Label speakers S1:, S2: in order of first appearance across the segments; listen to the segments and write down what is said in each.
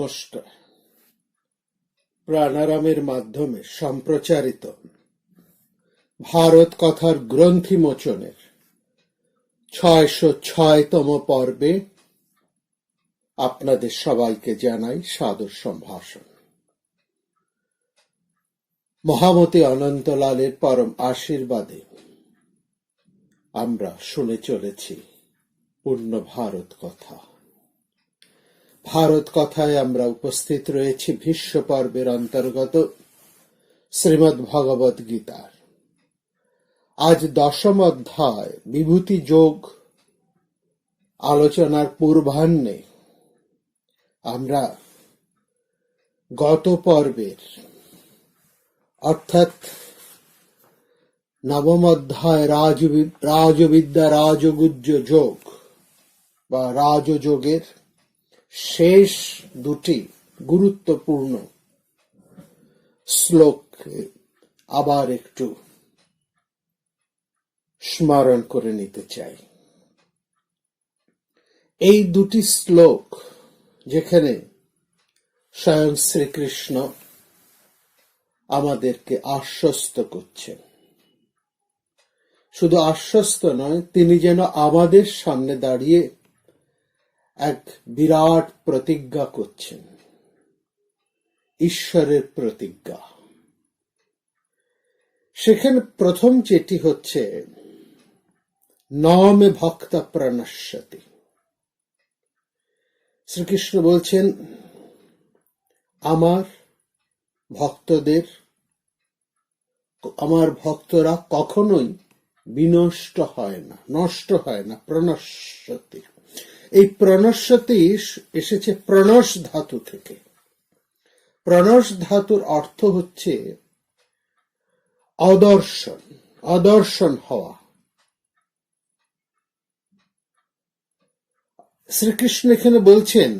S1: নমস্কার। প্রাণারামের মাধ্যমে সম্প্রচারিত ভারত কথার গ্রন্থি মোচনের ৬০৬তম পর্বে আপনাদের সবাইকে জানাই সাদর সম্ভাষণ। মহামতি অনন্তলালের পরম আশীর্বাদে আমরা শুনে চলেছি পূর্ণ ভারত কথা। ভারত কথায় আমরা উপস্থিত রয়েছি ভীষ্ম পর্বের অন্তর্গত শ্রীমদ্ ভগবদ গীতার আজ ১০ম অধ্যায় বিভূতি যোগ আলোচনার পূর্বাহ্নে আমরা গত পর্বের অর্থাৎ নবম অধ্যায় রাজবিদ্যা রাজগুজ্জ যোগ বা রাজযোগের শেষ দুটি গুরুত্বপূর্ণ শ্লোক আবার একটু স্মরণ করে নিতে চাই। এই দুটি শ্লোক যেখানে স্বয়ং শ্রীকৃষ্ণ আমাদেরকে আশ্বস্ত করছেন, শুধু আশ্বস্ত নয়, তিনি যেন আমাদের সামনে দাঁড়িয়ে এক বিরাট প্রতিজ্ঞা করছেন, ঈশ্বরের প্রতিজ্ঞা। সেখানে প্রথম যেটি হচ্ছে নমে ভক্ত প্রণশ্যতি। শ্রীকৃষ্ণ বলছেন, আমার ভক্তরা কখনোই বিনষ্ট হয় না, নষ্ট হয় না। প্রণশ্যতি, এই প্রণশ্যতি এসেছে প্রণশ ধাতু থেকে। প্রণশ ধাতুর অর্থ হচ্ছে অদর্শন, অদর্শন হওয়া। শ্রীকৃষ্ণ এখানে বলছেন,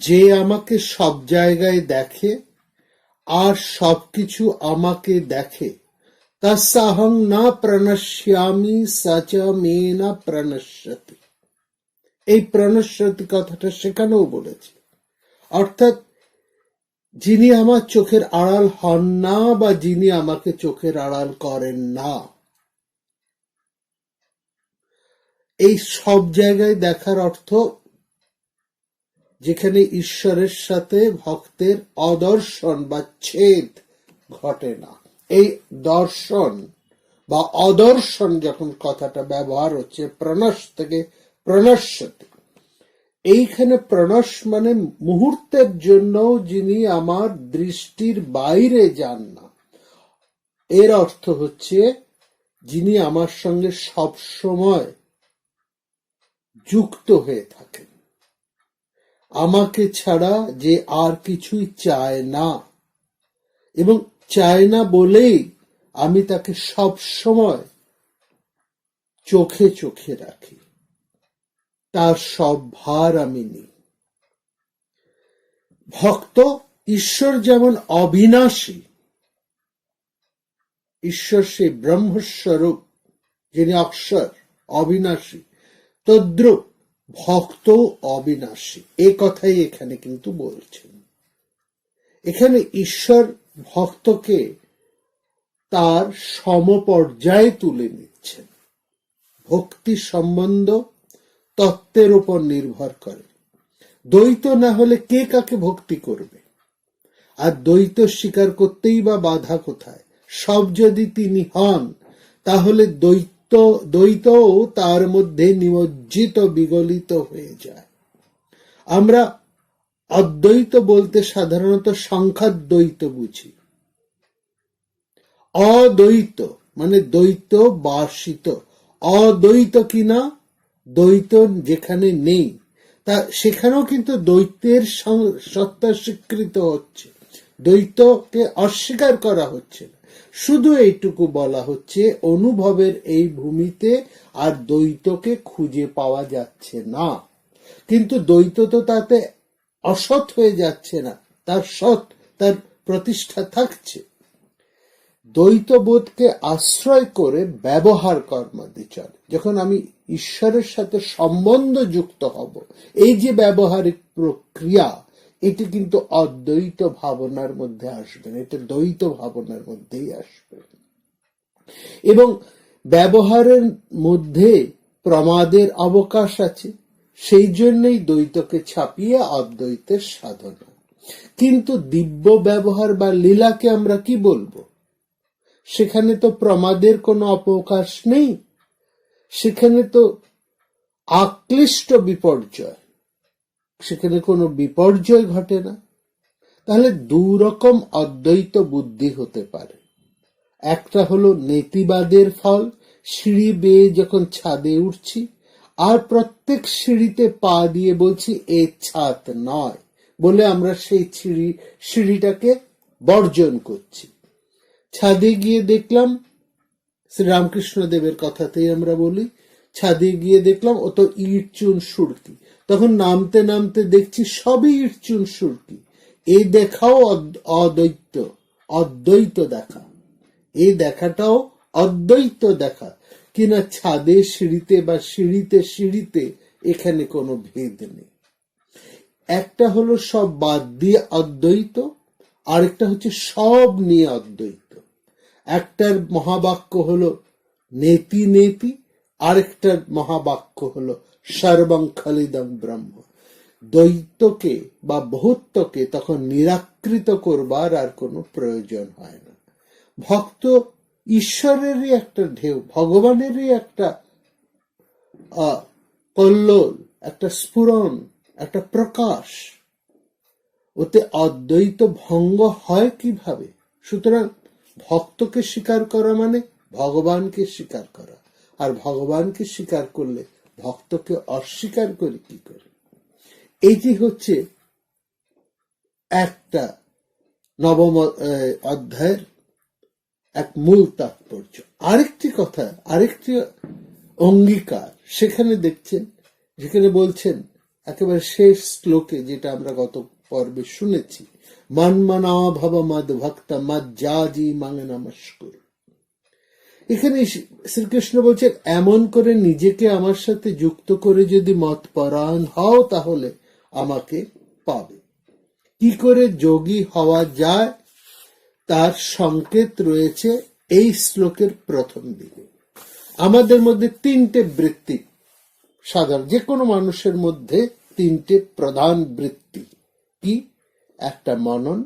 S1: যে আমাকে সব জায়গায় দেখে আর সবকিছু আমাকে দেখে, তস্যাহং না প্রণশ্যামি সচ মে না প্রণশ্যতি। এই প্রণশ্যতি কথাটা সেখানেও বলেছে, অর্থাৎ যিনি আমার চোখের আড়াল হন না বা যিনি আমাকে চোখের আড়াল করেন না, এই সব জায়গায় দেখার অর্থ যেখানে ঈশ্বরের সাথে ভক্তের অদর্শন বা ছেদ ঘটে না। এই দর্শন বা অদর্শন যখন কথাটা ব্যবহার হচ্ছে প্রণশ থেকে প্রণশ্যতি, এইখানে প্রণশ মানে মুহূর্তের জন্য যিনি আমার দৃষ্টির বাইরে যান না। এর অর্থ হচ্ছে যিনি আমার সঙ্গে সব সময় যুক্ত হয়ে থাকেন, আমাকে ছাড়া যে আর কিছুই চায় না, এবং চায় না বলেই আমি তাকে সব সময় চোখে চোখে রাখি, তার সব ভার আমি নিই। ভক্ত, ঈশ্বর যেমন অবিনাশী, ঈশ্বর সেই ব্রহ্মস্বরূপ যিনি অক্ষর অবিনাশী, তদ্রূপ ভক্ত অবিনাশী। এ কথাই এখানে কিন্তু বলছেন। এখানে ঈশ্বর ভক্তকে তার সমপর্যায়ে তুলে নিচ্ছেন। ভক্তি সম্বন্ধ তত্ত্বের উপর নির্ভর করে। দ্বৈত না হলে কে কাকে ভক্তি করবে? আর দ্বৈত স্বীকার করতেই বা বাধা কোথায়? সব যদি তিনি হন, তাহলে দ্বৈতও তার মধ্যে নিমজ্জিত বিগলিত হয়ে যায়। আমরা অদ্বৈত বলতে সাধারণত সংখ্যাদ্বৈত বুঝি। অদ্বৈত মানে দ্বৈত বাসিত। অদ্বৈত কিনা, দ্বৈত যেখানে নেই, তা সেখানেও কিন্তু দ্বৈতের সত্তা স্বীকৃত হচ্ছে, দ্বৈতকে অস্বীকার করা হচ্ছে না। শুধু এইটুকু বলা হচ্ছে, অনুভবের এই ভূমিতে আর দ্বৈতকে খুঁজে পাওয়া যাচ্ছে না। কিন্তু দ্বৈত তো তাতে অসৎ হয়ে যাচ্ছে না, তার সৎ, তার প্রতিষ্ঠা থাকছে। দ্বৈতবোধকে আশ্রয় করে ব্যবহার কর্মাদি চলে। যখন আমি ঈশ্বরের সাথে সম্বন্ধ যুক্ত হব, এই যে ব্যবহারিক প্রক্রিয়া, এটি কিন্তু অদ্বৈত ভাবনার মধ্যে আসবে না, এটা দ্বৈত ভাবনার মধ্যেই আসবে। এবং ব্যবহারের মধ্যে প্রমাদের অবকাশ আছে, সেই জন্যই দ্বৈতকে ছাপিয়ে অদ্বৈতের সাধনা। কিন্তু দিব্য ব্যবহার বা লীলাকে আমরা কি বলবো? সেখানে তো প্রমাদের কোনো অবকাশ নেই, সেখানে তো আক্লিষ্ট বিপর্যয়, সেখানে কোনো বিপর্যয় ঘটে না। তাহলে দুরকম অদ্বৈত বুদ্ধি হতে পারে। একটা হলো নেতিবাদের ফল, সিঁড়ি বেয়ে যখন ছাদে উঠছি আর প্রত্যেক সিঁড়িতে পা দিয়ে বলছি এ ছাদ নয় বলে আমরা সেই সিঁড়িটাকে বর্জন করছি। ছাদে গিয়ে দেখলাম, শ্রীরামকৃষ্ণ দেবের কথাতেই আমরা বলি, ছাদে গিয়ে দেখলাম ও তো ইট চুন সুরকি, তখন নামতে নামতে দেখছি সবই ইট চুন সুরকি। এই দেখাও অদ্বৈত, অদ্বৈত দেখা, এই দেখাটাও অদ্বৈত দেখা, কিনা ছাদে সিঁড়িতে বা সিঁড়িতে সিঁড়িতে এখানে কোনো ভেদ নেই। একটা হলো সব বাদ দিয়ে অদ্বৈত, আরেকটা হচ্ছে সব নিয়ে অদ্বৈত। একটার মহাবাক্য হলো নেতি নেতি, আরেকটার মহাবাক্য হলো সর্বং খলিদং ব্রহ্ম। দ্বৈতকে বা বহুত্বকে তখন নিরাকৃত করবার আর কোনো প্রয়োজন হয় না। ভক্ত ঈশ্বরেরই একটা ঢেউ, ভগবানেরই একটা কল্লোল, একটা স্ফুরণ, একটা প্রকাশ। ওতে অদ্বৈত ভঙ্গ হয় কিভাবে? সুতরাং ভক্তকে স্বীকার করা মানে ভগবানকে স্বীকার করা, আর ভগবানকে স্বীকার করলে ভক্তকে অস্বীকার করে কি করে? এইটি হচ্ছে একটা নবম অধ্যায়ের এক মূল তাৎপর্য। আরেকটি কথা, আরেকটি অঙ্গীকার সেখানে দেখছেন, যেখানে বলছেন একেবারে শেষ শ্লোকে, যেটা আমরা গত পর্বে শুনেছি, মন্মনা ভব মদ ভক্ত মদ জাজি মাঙ্গ নমস্কুর। এখানে শ্রীকৃষ্ণ বলছেন এমন করে নিজেকে আমার সাথে যুক্ত করে যদি মতপরায়ণ হও তাহলে আমাকে পাবে। কি করে যোগী হওয়া যায় তার সংকেত রয়েছে এই শ্লোকের প্রথম দিকে। আমাদের মধ্যে তিনটে বৃত্তি সাধারণ, যে কোনো মানুষের মধ্যে তিনটে প্রধান বৃত্তি কি? একটা মনন,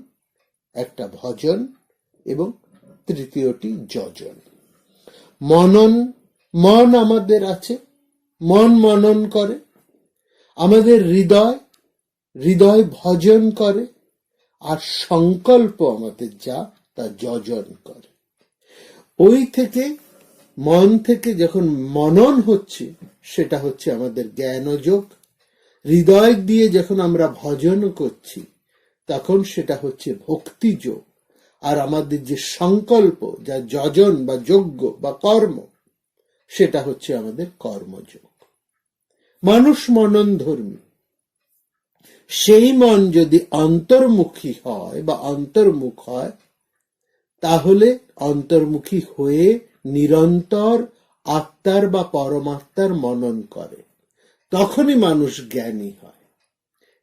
S1: একটা ভজন এবং তৃতীয়টি যজন। মনন, মন আমাদের আছে, মন মনন করে, আমাদের হৃদয়, হৃদয় ভজন করে, আর সংকল্প আমাদের যা তা যজন করে। ওই থেকে মন থেকে যখন মনন হচ্ছে সেটা হচ্ছে আমাদের জ্ঞানযোগ, হৃদয় দিয়ে যখন আমরা ভজন করছি তখন সেটা হচ্ছে ভক্তিযোগ, আর আমাদের যে সংকল্প যা যজন বা যজ্ঞ বা কর্ম সেটা হচ্ছে আমাদের কর্মযোগ। মানুষ মনন ধর্মী, সেই মন যদি অন্তর্মুখী হয় বা অন্তর্মুখ হয় তাহলে অন্তর্মুখী হয়ে নিরন্তর আত্মার বা পরমাত্মার মনন করে, তখনই মানুষ জ্ঞানী হয়।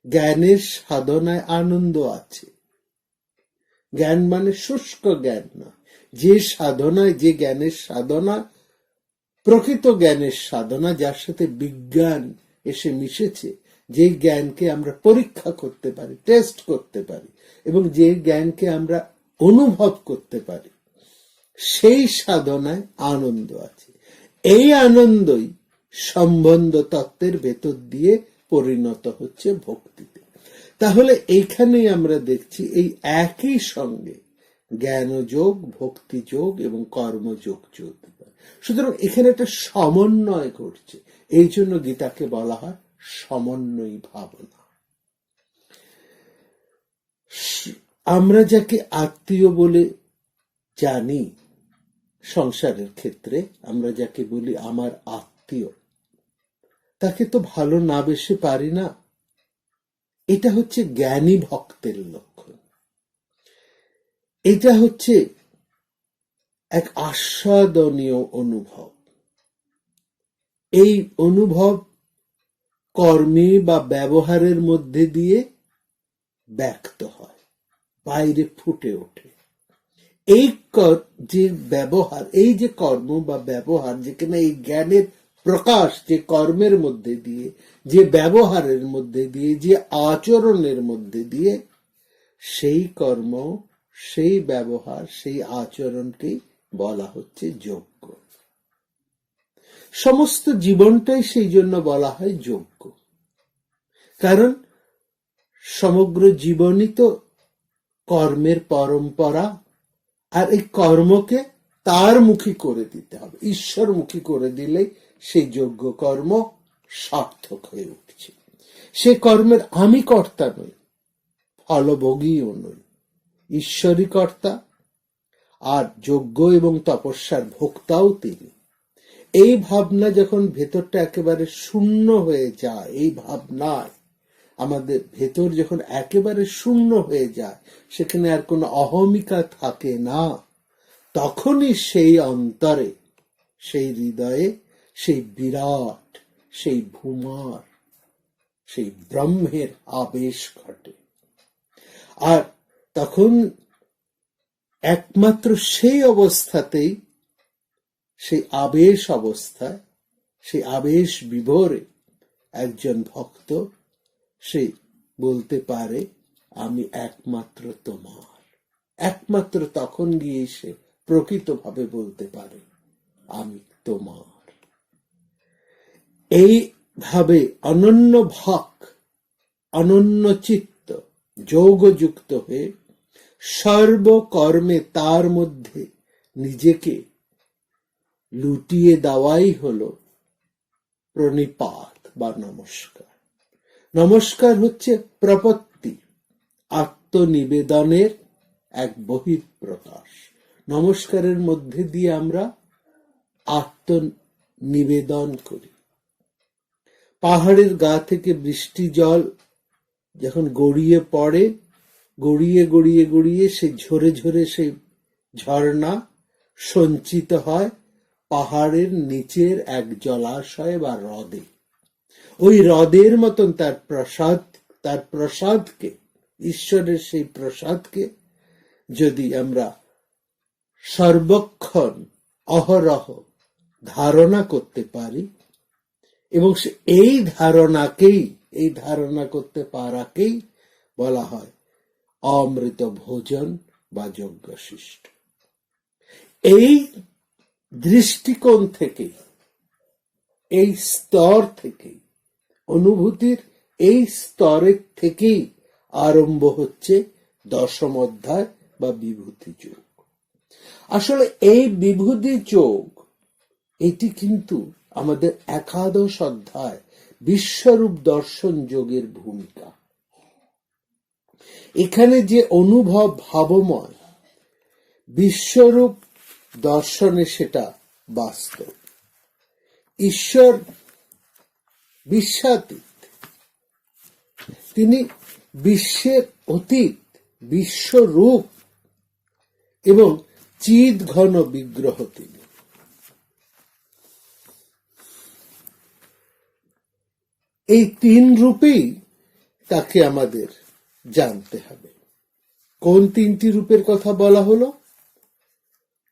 S1: জ্ঞানের সাধনায় আনন্দ আছে। জ্ঞান মানে শুষ্ক জ্ঞান না, যে সাধনায়, যে জ্ঞানের সাধনা প্রকৃত জ্ঞানের সাধনা, যার সাথে বিজ্ঞান এসে মিশেছে, যে জ্ঞানকে আমরা পরীক্ষা করতে পারি, টেস্ট করতে পারি, এবং যে জ্ঞানকে আমরা অনুভব করতে পারি, সেই সাধনায় আনন্দ আছে। এই আনন্দই সম্বন্ধ তত্ত্বের ভেতর দিয়ে পরিণত হচ্ছে ভক্তিতে। তাহলে এইখানেই আমরা দেখছি এই একই সঙ্গে জ্ঞানযোগ, ভক্তিযোগ এবং কর্মযোগ চলতে পারে। সুতরাং এখানে একটা সমন্বয় ঘটছে, এই জন্য গীতাকে বলা হয় সমন্বয়ী ভাবনা। আমরা যাকে আত্মীয় বলে জানি সংসারের ক্ষেত্রে, আমরা যাকে বলি আমার আত্মীয়, তাকে তো ভালো না বেশি পারি না। এটা হচ্ছে জ্ঞানী ভক্তের লক্ষণ। এটা হচ্ছে এক আস্বাদনীয় অনুভব। এই অনুভব কর্মে বা ব্যবহারের মধ্যে দিয়ে ব্যক্ত হয়, বাইরে ফুটে ওঠে। এই যে ব্যবহার, এই যে কর্ম বা ব্যবহার, যেখানে এই জ্ঞানের প্রকাশ যে কর্মের মধ্যে দিয়ে, যে ব্যবহারের মধ্যে দিয়ে, যে আচরণের মধ্যে দিয়ে, সেই কর্ম, সেই ব্যবহার, সেই আচরণকেই বলা হচ্ছে যজ্ঞ। সমস্ত জীবনটাই সেই জন্য বলা হয় যজ্ঞ, কারণ সমগ্র জীবনই তো কর্মের পরম্পরা। আর এই কর্মকে তার মুখী করে দিতে হবে, ঈশ্বরমুখী করে দিলেই সেই যজ্ঞ কর্ম সার্থক হয়ে উঠছে। সে কর্মের আমি কর্তা নই, ফলভোগীও নই, ঈশ্বরই কর্তা, আর যজ্ঞ এবং তপস্যার ভোক্তাও তিনি। এই ভাবনা যখন ভেতরটা একেবারে শূন্য হয়ে যায়, এই ভাবনায় আমাদের ভেতর যখন একেবারে শূন্য হয়ে যায়, সেখানে আর কোনো অহমিকা থাকে না, তখনই সেই অন্তরে, সেই হৃদয়ে সেই বিরাট, সেই ভূমার, সেই ব্রহ্মের আবেশ ঘটে। আর তখন একমাত্র সেই অবস্থাতেই, সেই আবেশ অবস্থায়, সেই আবেশ বিভোরে একজন ভক্ত সে বলতে পারে, আমি একমাত্র তোমার। একমাত্র তখন গিয়ে সে প্রকৃতভাবে বলতে পারে, আমি তোমার। এইভাবে অনন্য ভাগ, অনন্য চিত্ত যোগযুক্ত হয়ে সর্বকর্মে তার মধ্যে নিজেকে লুটিয়ে দেওয়াই হলো প্রণিপাত বা নমস্কার। নমস্কার হচ্ছে প্রপত্তি, আত্মনিবেদনের এক বহিঃপ্রকাশ। নমস্কারের মধ্যে দিয়ে আমরা আত্মনিবেদন করি। পাহাড়ের গা থেকে বৃষ্টি জল যখন গড়িয়ে পড়ে, গড়িয়ে গড়িয়ে গড়িয়ে সে ঝরে ঝরে সেই ঝর্ণা সঞ্চিত হয় পাহাড়ের নিচের এক জলাশয় বা হ্রদে। ওই হ্রদের মতন তার প্রসাদকে, ঈশ্বরের সেই প্রসাদকে যদি আমরা সর্বক্ষণ অহরহ ধারণা করতে পারি, এবং এই ধারণা করতে পারাকেই বলা হয় অমৃত ভোজন বা যজ্ঞশিষ্ট। এই দৃষ্টিকোণ থেকে, এই স্তর থেকে, অনুভূতির এই স্তরের থেকেই আরম্ভ হচ্ছে দশম অধ্যায় বা বিভূতি যোগ। আসলে এই বিভূতি যোগ, এটি কিন্তু আমাদের একাদশ অধ্যায় বিশ্বরূপ দর্শন যোগের ভূমিকা। এখানে যে অনুভব ভাবময়, বিশ্বরূপ দর্শনে সেটা বাস্তব। ঈশ্বর বিশ্বাতীত, তিনি বিশ্বের অতীত, বিশ্বরূপ এবং চিদ ঘন বিগ্রহ তিনি। এই তিন রূপেই তাকে আমাদের জানতে হবে। কোন তিনটি রূপের কথা বলা হলো?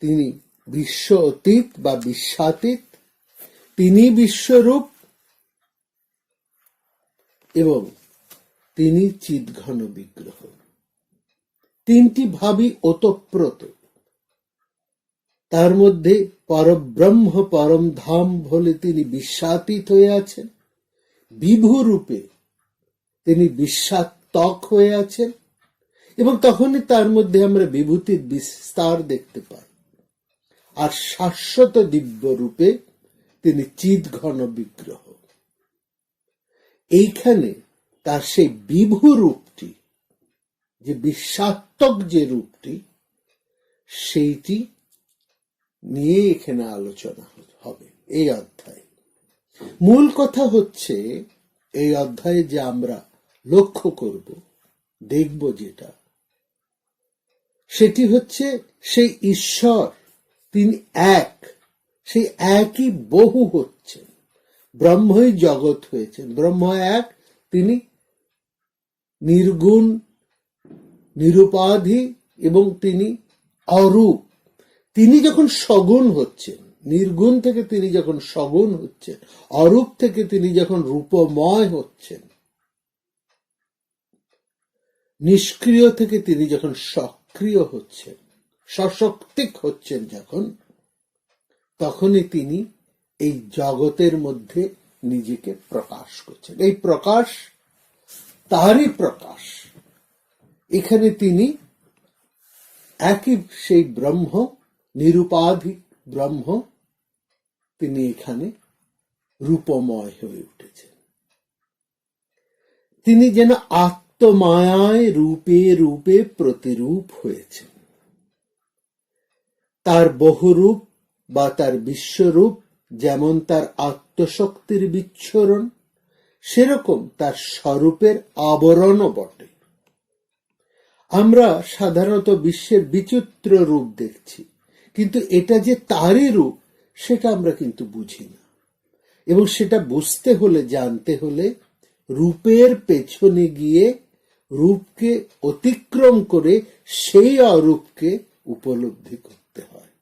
S1: তিনি বিশ্ব অতীত বা বিশ্বাতীত, তিনি বিশ্বরূপ এবং তিনি চিদঘন বিগ্রহ। তিনটি ভাবই ওতপ্রোত। তার মধ্যে পরব্রহ্ম পরম ধাম বলে তিনি বিশ্বাতীত হয়ে আছেন, বিভু রূপে তিনি বিশ্বাত্মক হয়ে আছেন, এবং তখনই তার মধ্যে আমরা বিভূতির বিস্তার দেখতে পাই। আর শাশ্বত দিব্য রূপে তিনি চিদঘন বিগ্রহ। এইখানে তার সেই বিভু রূপটি, যে বিশ্বাত্মক যে রূপটি, সেইটি নিয়ে এখানে আলোচনা হবে এই অধ্যায়ে। মূল কথা হচ্ছে, এই অধ্যায়ে যে আমরা লক্ষ্য করব, দেখব যেটা, সেটি হচ্ছে সেই ঈশ্বর, তিনি এক, সেই একই বহু হচ্ছেন। ব্রহ্মই জগৎ হয়েছেন, ব্রহ্ম এক, তিনি নির্গুণ নিরুপাধি এবং তিনি অরূপ। তিনি যখন সগুণ হচ্ছেন, নির্গুণ থেকে তিনি যখন সগুণ হচ্ছেন, অরূপ থেকে তিনি যখন রূপময় হচ্ছেন, নিষ্ক্রিয় থেকে তিনি যখন সক্রিয় হচ্ছেন, সশক্তিক হচ্ছেন যখন, তখনই তিনি এই জগতের মধ্যে নিজেকে প্রকাশ করছেন। এই প্রকাশ তারই প্রকাশ। এখানে তিনি একই সেই ব্রহ্ম, নিরুপাধিক ব্রহ্ম, তিনি এখানে রূপময় হয়ে উঠেছেন। তিনি যেন আত্মমায়ায় রূপে রূপে প্রতিরূপ হয়েছেন। তার বহুরূপ বা তার বিশ্বরূপ যেমন তার আত্মশক্তির বিচ্ছরণ, সেরকম তার স্বরূপের আবরণও বটে। আমরা সাধারণত বিশ্বের বিচিত্র রূপ দেখছি, কিন্তু এটা যে তারই রূপ সেটা আমরা কিন্তু বুঝি না। এবং সেটা বুঝতে হলে, জানতে হলে, রূপের পেছনে গিয়ে রূপকে অতিক্রম করে সেই অরূপকে উপলব্ধি করতে হয়।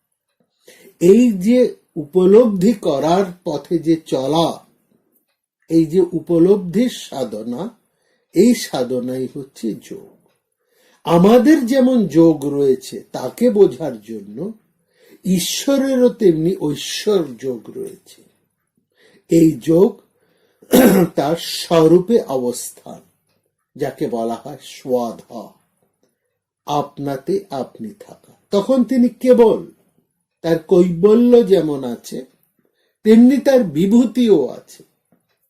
S1: এই যে উপলব্ধি করার পথে যে চলা, এই যে উপলব্ধির সাধনা, এই সাধনাই হচ্ছে যোগ। আমাদের যেমন যোগ রয়েছে তাকে বোঝার জন্য, ঈশ্বরেরও তেমনি ঐশ্বর যোগ রয়েছে। এই যোগ তার স্বরূপে অবস্থান, যাকে বলা হয় স্বধা, আপনাতে আপনি থাকা। তখন তিনি কেবল, তার কৈবল্য যেমন আছে তেমনি তার বিভূতিও আছে।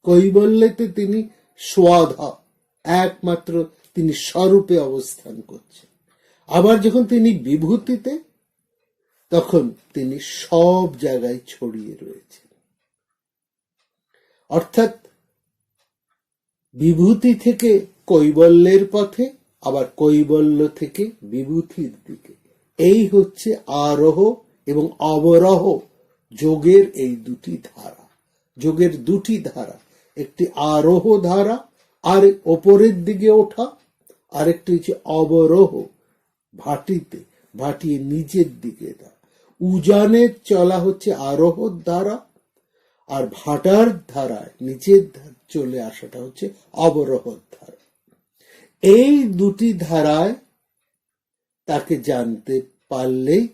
S1: কৈবল্যতে তিনি স্বধা, একমাত্র তিনি স্বরূপে অবস্থান করছেন। আবার যখন তিনি বিভূতিতে, তখন তিনি সব জায়গায় ছড়িয়ে রয়েছেন। অর্থাৎ বিভূতি থেকে কৈবল্যের পথে, আবার কৈবল্য থেকে বিভূতির দিকে। এই হচ্ছে আরোহ এবং অবরোহ যোগের এই দুটি ধারা। যোগের দুটি ধারা, একটি আরোহ ধারা, আর ওপরের দিকে ওঠা, আরেকটি হচ্ছে অবরোহ, ভাটিয়ে নিচের দিকে। উজানের চলা হচ্ছে আরোহ ধারা, আর ভাটার ধারায় নিচের চলে আসাটা হচ্ছে অবরোহ ধারা। এই দুটি ধারায় তাকে জানতে পারলেই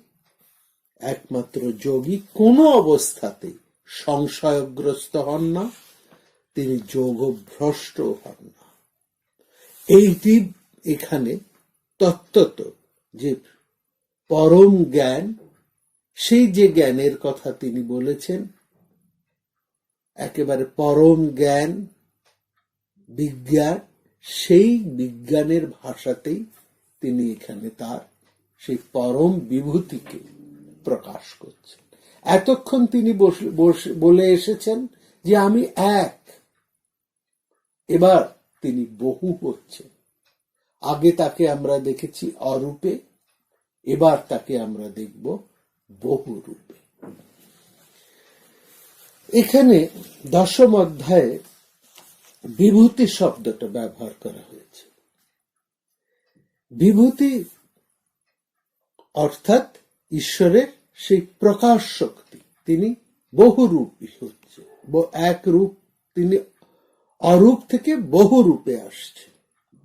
S1: একমাত্র যোগী কোনো অবস্থাতেই সংশয়গ্রস্ত হন না, তিনি যোগভ্রষ্ট হন না। এইটি এখানে তত্ত্বত যে পরম জ্ঞান, সেই যে জ্ঞানের কথা তিনি বলেছেন, একেবারে পরম জ্ঞান, বিজ্ঞান, সেই বিজ্ঞানের ভাষাতেই তিনি এখানে তার সেই পরম বিভূতিকে প্রকাশ করছেন। এতক্ষণ তিনি বলে এসেছেন যে আমি এক, এবার তিনি বহু হচ্ছেন। আগে তাকে আমরা দেখেছি অরূপে, এবার তাকে আমরা দেখব বহু রূপে। এখানে 10ম অধ্যায়ে বিভূতি শব্দটা ব্যবহার করা হয়েছে। বিভূতি অর্থাৎ ঈশ্বরের সেই প্রকাশ শক্তি। তিনি বহুরূপী হচ্ছে, এক রূপ, তিনি অরূপ থেকে বহু রূপে আসছে,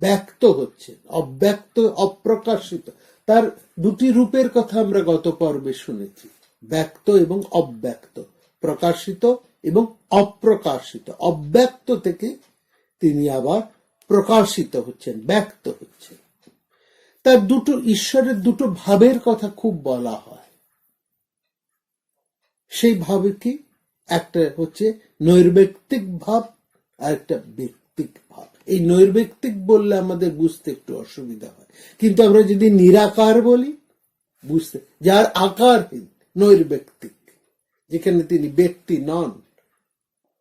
S1: ব্যক্ত হচ্ছে, অব্যক্ত, অপ্রকাশিত। তার দুটি রূপের কথা আমরা গত পর্বে শুনেছি, ব্যক্ত এবং অব্যক্ত, প্রকাশিত এবং অপ্রকাশিত। অব্যক্ত থেকে তিনি আবার প্রকাশিত হচ্ছেন, ব্যক্ত হচ্ছেন। তার দুটো, ঈশ্বরের দুটো ভাবের কথা খুব বলা হয়। সেই ভাবে কি, একটা হচ্ছে নৈর্ব্যক্তিক ভাব, আর একটা ব্যক্তিক ভাব। এই নৈর্ব্যক্তিক বললে আমাদের বুঝতে একটু অসুবিধা হয়, কিন্তু আমরা যদি নিরাকার বলি বুঝতে, যার আকারহীন, নৈর্ব্যক্তিক, যেখানে তিনি ব্যক্তি নন,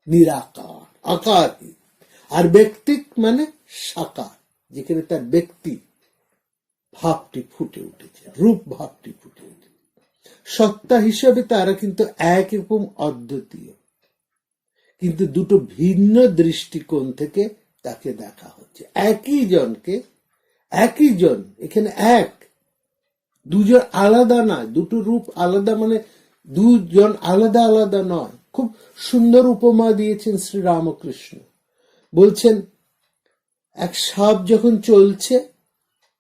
S1: নিরাকার, আকারহীন। আর ব্যক্তিক মানে সাকার, যেখানে তার ব্যক্তি ভাবটি ফুটে উঠেছে, রূপ ভাবটি ফুটে উঠেছে। সত্তা হিসাবে তারা কিন্তু একরকম অদ্বিতীয়, কিন্তু দুটো ভিন্ন দৃষ্টিকোণ থেকে তাকে দেখা হচ্ছে। একই জনকে একই জন, এখানে এক, দুজন আলাদা নয়, দুটো রূপ আলাদা, মানে দুজন আলাদা আলাদা নয়। খুব সুন্দর উপমা দিয়েছেন শ্রী রামকৃষ্ণ। বলছেন এক সাপ যখন চলছে,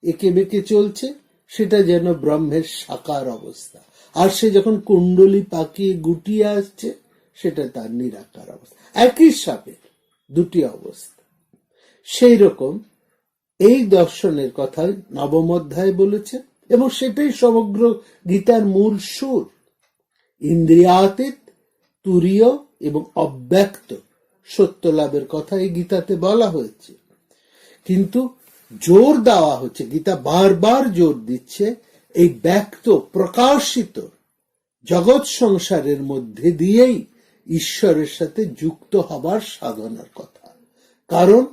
S1: একে বেঁকে চলছে, সেটা যেন ব্রহ্মের সাকার অবস্থা, আর সে যখন কুণ্ডলী পাকিয়ে গুটিয়ে আসছে, সেটা তার নিরাকার অবস্থা। একই সাপের দুটি অবস্থা। সেই রকম এই দর্শনের কথা নবম অধ্যায় বলেছে, এবং সেটাই সমগ্র গীতার মূল সুর। ইন্দ্রিয়াতীত, তুরীয় এবং অব্যক্ত সত্য লাভের কথা এই গীতাতে বলা হয়েছে, কিন্তু জোর দেওয়া হচ্ছে, গীতা বারবার জোর দিচ্ছে এই ব্যক্ত প্রকাশিত জগৎ সংসারের মধ্যে দিয়েই ঈশ্বরের সাথে যুক্ত হবার সাধনার কথা। কারণ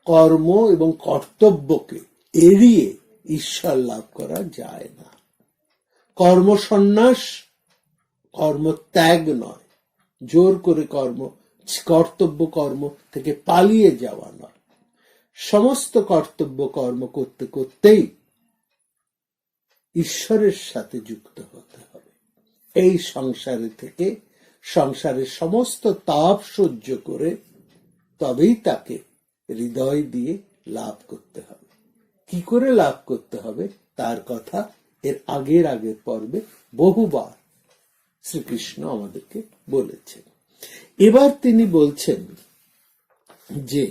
S1: কর্ম এবং কর্তব্যকে এড়িয়ে ঈশ্বর লাভ করা যায় না। কর্ম সন্ন্যাস, কর্ম ত্যাগ নয়, জোর করে কর্তব্য কর্ম থেকে পালিয়ে যাওয়া নয়। সমস্ত কর্তব্য কর্ম করতে করতেই ঈশ্বরের সাথে যুক্ত হতে হবে। এই সংসারে থেকে, সংসারের সমস্ত তাপ সহ্য করে তবেই তাকে হৃদয় দিয়ে লাভ করতে হবে। কি করে লাভ করতে হবে তার কথা এর আগের পর্বে বহুবার শ্রীকৃষ্ণ আমাদেরকে বলেছেন। এবার তিনি বলছেন যে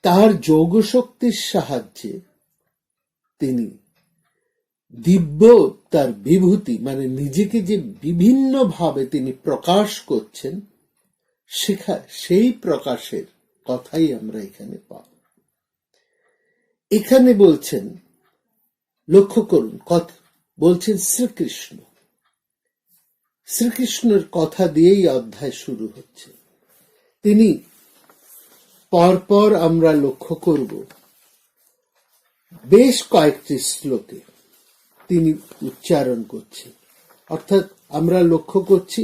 S1: তার যোগ শক্তির সাহায্যে তিনি দিব্য তার বিভূতি, মানে নিজেকে যে বিভিন্ন ভাবে তিনি প্রকাশ করছেন, সেই প্রকাশের কথাই আমরা এখানে পাব। এখানে বলছেন, লক্ষ্য করুন, কথা বলছেন শ্রীকৃষ্ণ। শ্রীকৃষ্ণের কথা দিয়েই অধ্যায় শুরু হচ্ছে। তিনি পরপর আমরা লক্ষ্য করব বেশ কয়েকটি শ্লোকে তিনি উচ্চারণ করছেন। অর্থাৎ আমরা লক্ষ্য করছি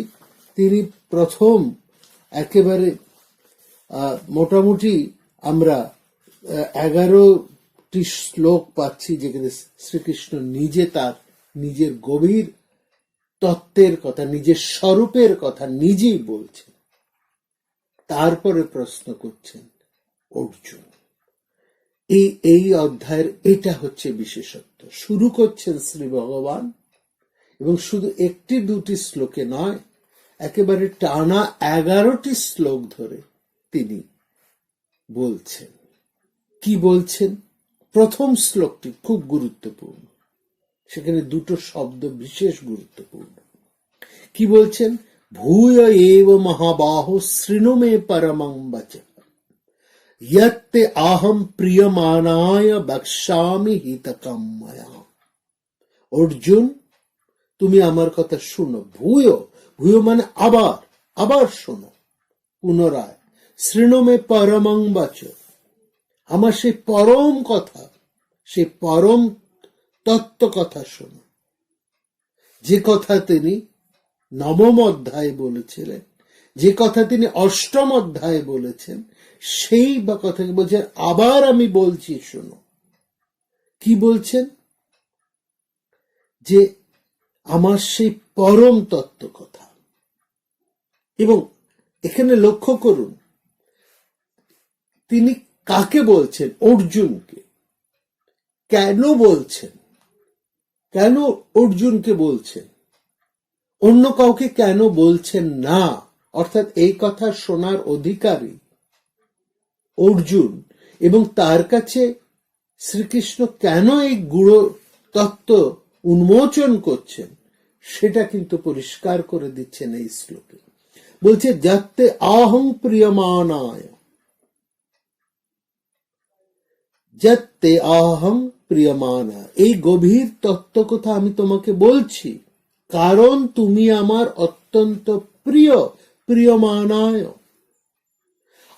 S1: তিনি প্রথম একেবারে মোটামুটি আমরা 11টি শ্লোক পাচ্ছি, যেখানে শ্রীকৃষ্ণ নিজে তার নিজের গভীর তত্ত্বের কথা, নিজের স্বরূপের কথা নিজেই বলছেন। তারপরে প্রশ্ন করছেন অর্জুন। এই অধ্যায়ের এটা হচ্ছে বিশেষত্ব। শুরু করছেন শ্রী ভগবান, এবং শুধু একটি দুটি শ্লোকে নয়, একেবারে টানা 11টি শ্লোক ধরে তিনি বলছেন। কি বলছেন? প্রথম শ্লোকটি খুব গুরুত্বপূর্ণ, সেখানে দুটো শব্দ বিশেষ গুরুত্বপূর্ণ। কি বলছেন? ভূয় এব মহাবাহো শৃণু মে পরমং বচঃ ইয়ত্তে আহম প্রিয়মানায় বক্ষ্যামি হিতকম ময়া। অর্জুন, তুমি আমার কথা শুনো। ভূয়, ভূয় মানে আবার, আবার শোনো, পুনরায়। শৃণু মে পরমং বচঃ, আমার সেই পরম কথা, সেই পরম তত্ত্ব কথা শোনো, যে কথা তিনি নবম অধ্যায়ে বলেছিলেন, যে কথা তিনি অষ্টম অধ্যায়ে বলেছেন, সেই বা কথাকে বলছেন আবার আমি বলছি শোনো। কি বলছেন? যে আমার সেই পরম তত্ত্ব কথা। এবং এখানে লক্ষ্য করুন তিনি কাকে বলছেন? অর্জুনকে। কেন বলছেন? কেন অর্জুনকে বলছেন? অন্য কাউকে কেন বলছেন না? অর্থাৎ এই কথা শোনার অধিকারী অর্জুন, এবং তার কাছে শ্রীকৃষ্ণ কেন এই গূঢ় তত্ত্ব উন্মোচন করছেন, সেটা কিন্তু পরিষ্কার করে দিচ্ছেন এই শ্লোকে। বলছে যাতে আহং প্রিয়মানায়, যাতে আহং প্রিয়মানা, এই গভীর তত্ত্ব কথা আমি তোমাকে বলছি কারণ তুমি আমার অত্যন্ত প্রিয়, প্রিয়মানায়।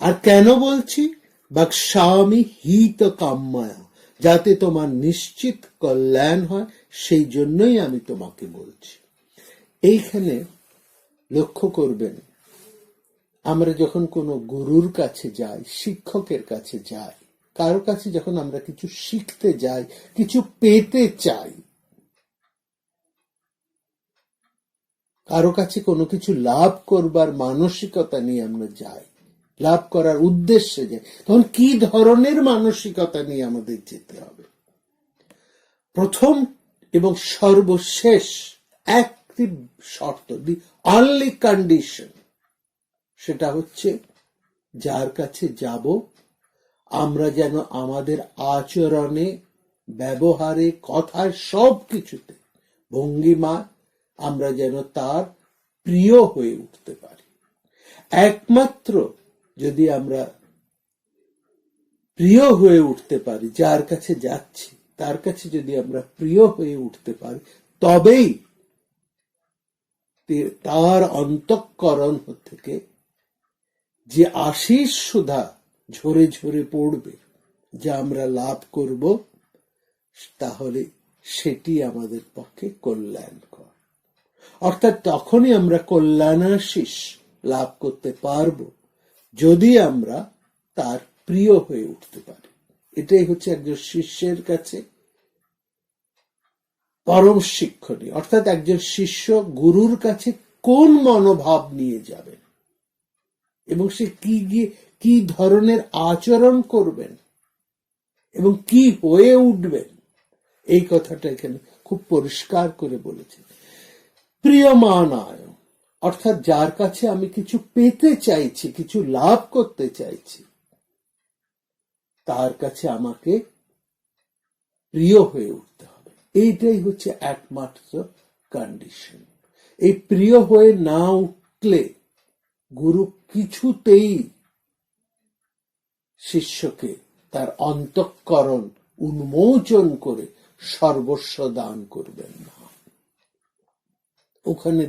S1: আর কেন বলছি? বক্ষ্যামি হিত কাম্যয়া, যাতে তোমার নিশ্চিত কল্যাণ হয়, সেই জন্যই আমি তোমাকে বলছি। এইখানে লক্ষ্য করবেন, আমরা যখন কোনো গুরুর কাছে যাই, শিক্ষকের কাছে যাই, কারো কাছে যখন আমরা কিছু শিখতে যাই, কিছু পেতে চাই, কারো কাছে কোনো কিছু লাভ করবার মানসিকতা নিয়ে আমরা যাই, লাভ করার উদ্দেশ্যে যাই, তখন কি ধরনের মানসিকতা নিয়ে আমাদের যেতে হবে? প্রথম এবং সর্বশেষ একটি শর্ত, দি অনলি কন্ডিশন, সেটা হচ্ছে যার কাছে যাব আমরা যেন আমাদের আচরণে, ব্যবহারে, কথায়, সব কিছুতে, ভঙ্গিমা আমরা যেন তার প্রিয় হয়ে উঠতে পারি। একমাত্র যদি আমরা প্রিয় হয়ে উঠতে পারি, যার কাছে যাচ্ছি তার কাছে যদি আমরা প্রিয় হয়ে উঠতে পারি, তবেই তার অন্তঃকরণ থেকে যে আশিস সুধা ঝরে ঝরে পড়বে, যা আমরা লাভ করব, তাহলে সেটি আমাদের পক্ষে কল্যাণকর। অর্থাৎ তখনই আমরা কল্যাণাশিস লাভ করতে পারব যদি আমরা তার প্রিয় হয়ে উঠতে পারি। এটাই হচ্ছে একজন শিষ্যের কাছে পরম শিক্ষণীয়। অর্থাৎ একজন শিষ্য গুরুর কাছে কোন মনোভাব নিয়ে যাবেন এবং সে কি ধরনের আচরণ করবেন এবং কি হয়ে উঠবেন, এই কথাটা এখানে খুব পরিষ্কার করে বলেছে। প্রিয়মানায়, অর্থাৎ যার কাছে আমি কিছু পেতে চাইছি, কিছু লাভ করতে চাইছি, তার কাছে আমাকে প্রিয় হয়ে উঠতে হবে। এইটাই হচ্ছে একমাত্র কন্ডিশন। এই প্রিয় হয়ে না উঠলে গুরু কিছুতেই শিষ্যকে তার অন্তঃকরণ উন্মোচন করে সর্বস্ব দান করবেন না। ওখানে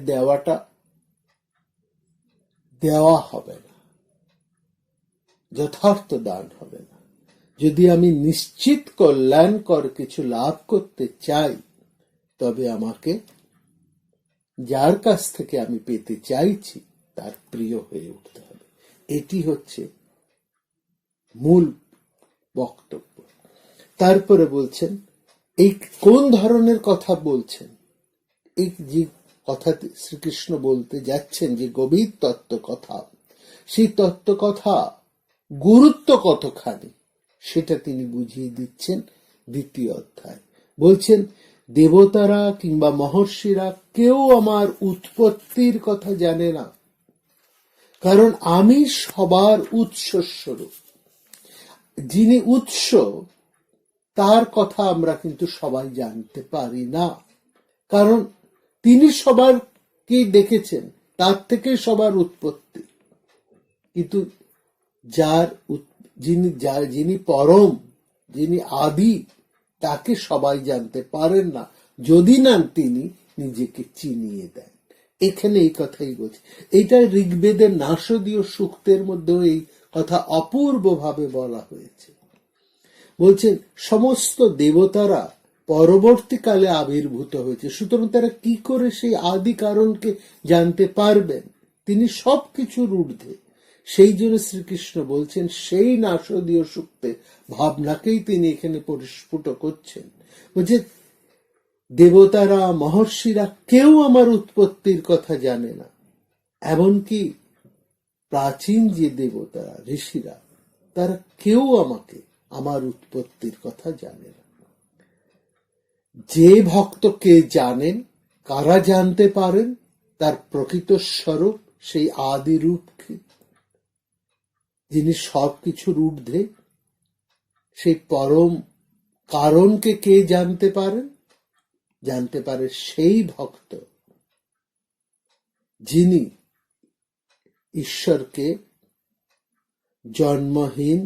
S1: দেওয়া হবে না, যথার্থ দান হবে না। যদি আমি নিশ্চিত কল্যাণকর কিছু লাভ করতে চাই, তবে আমাকে যার কাছ থেকে আমি পেতে চাইছি তার প্রিয় হয়ে উঠতে হবে। এটি হচ্ছে মূল বক্তব্য। তারপরে বলছেন এই কোন ধরনের কথা বলছেন, এই যে কথা শ্রীকৃষ্ণ বলতে যাচ্ছেন, যে গভীর তত্ত্ব কথা, সেই তত্ত্ব কথা গুরুত্ব কতখানি সেটা তিনি বুঝিয়ে দিচ্ছেন দ্বিতীয় অধ্যায়। বলছেন দেবতারা কিংবা মহর্ষিরা কেউ আমার উৎপত্তির কথা জানে না, কারণ আমি সবার উৎসস্বরূপ। যিনি উৎস, তার কথা আমরা কিন্তু সবাই জানতে পারি না, কারণ তিনি সবারকেই দেখেছেন, তার থেকে সবার উৎপত্তি। কিন্তু যিনি পরম, যিনি আদি, তাকে সবাই জানতে পারেন না, যদি না তিনি নিজেকে চিনিয়ে দেন। এখানে এই কথাই বলছে। এইটা ঋগ্বেদের নাসদীয় সূক্তের মধ্যেও এই কথা অপূর্বভাবে বলা হয়েছে। বলছেন সমস্ত দেবতারা পরবর্তীকালে আবির্ভূত হয়েছে, সুতরাং তারা কি করে সেই আদি কারণকে জানতে পারবেন? তিনি সবকিছুর ঊর্ধ্বে। সেই জন্য শ্রীকৃষ্ণ বলছেন সেই নাসদীয় সূক্তে ভাবনাকেই তিনি এখানে পরিস্ফুট করছেন। বলছে দেবতারা মহর্ষিরা কেউ আমার উৎপত্তির কথা জানে না, এমনকি প্রাচীন যে দেবতারা ঋষিরা, তারা কেউ আমার উৎপত্তির কথা জানে না। যে ভক্তকে জানেন, কারা জানতে পারেন তার প্রকৃত স্বরূপ, সেই আদি রূপকে, যিনি সবকিছুর ঊর্ধ্বে, সেই পরম কারণকে কে জানতে পারেন? জানতে পারে সেই ভক্ত যিনি ঈশ্বরকে জন্মহীন,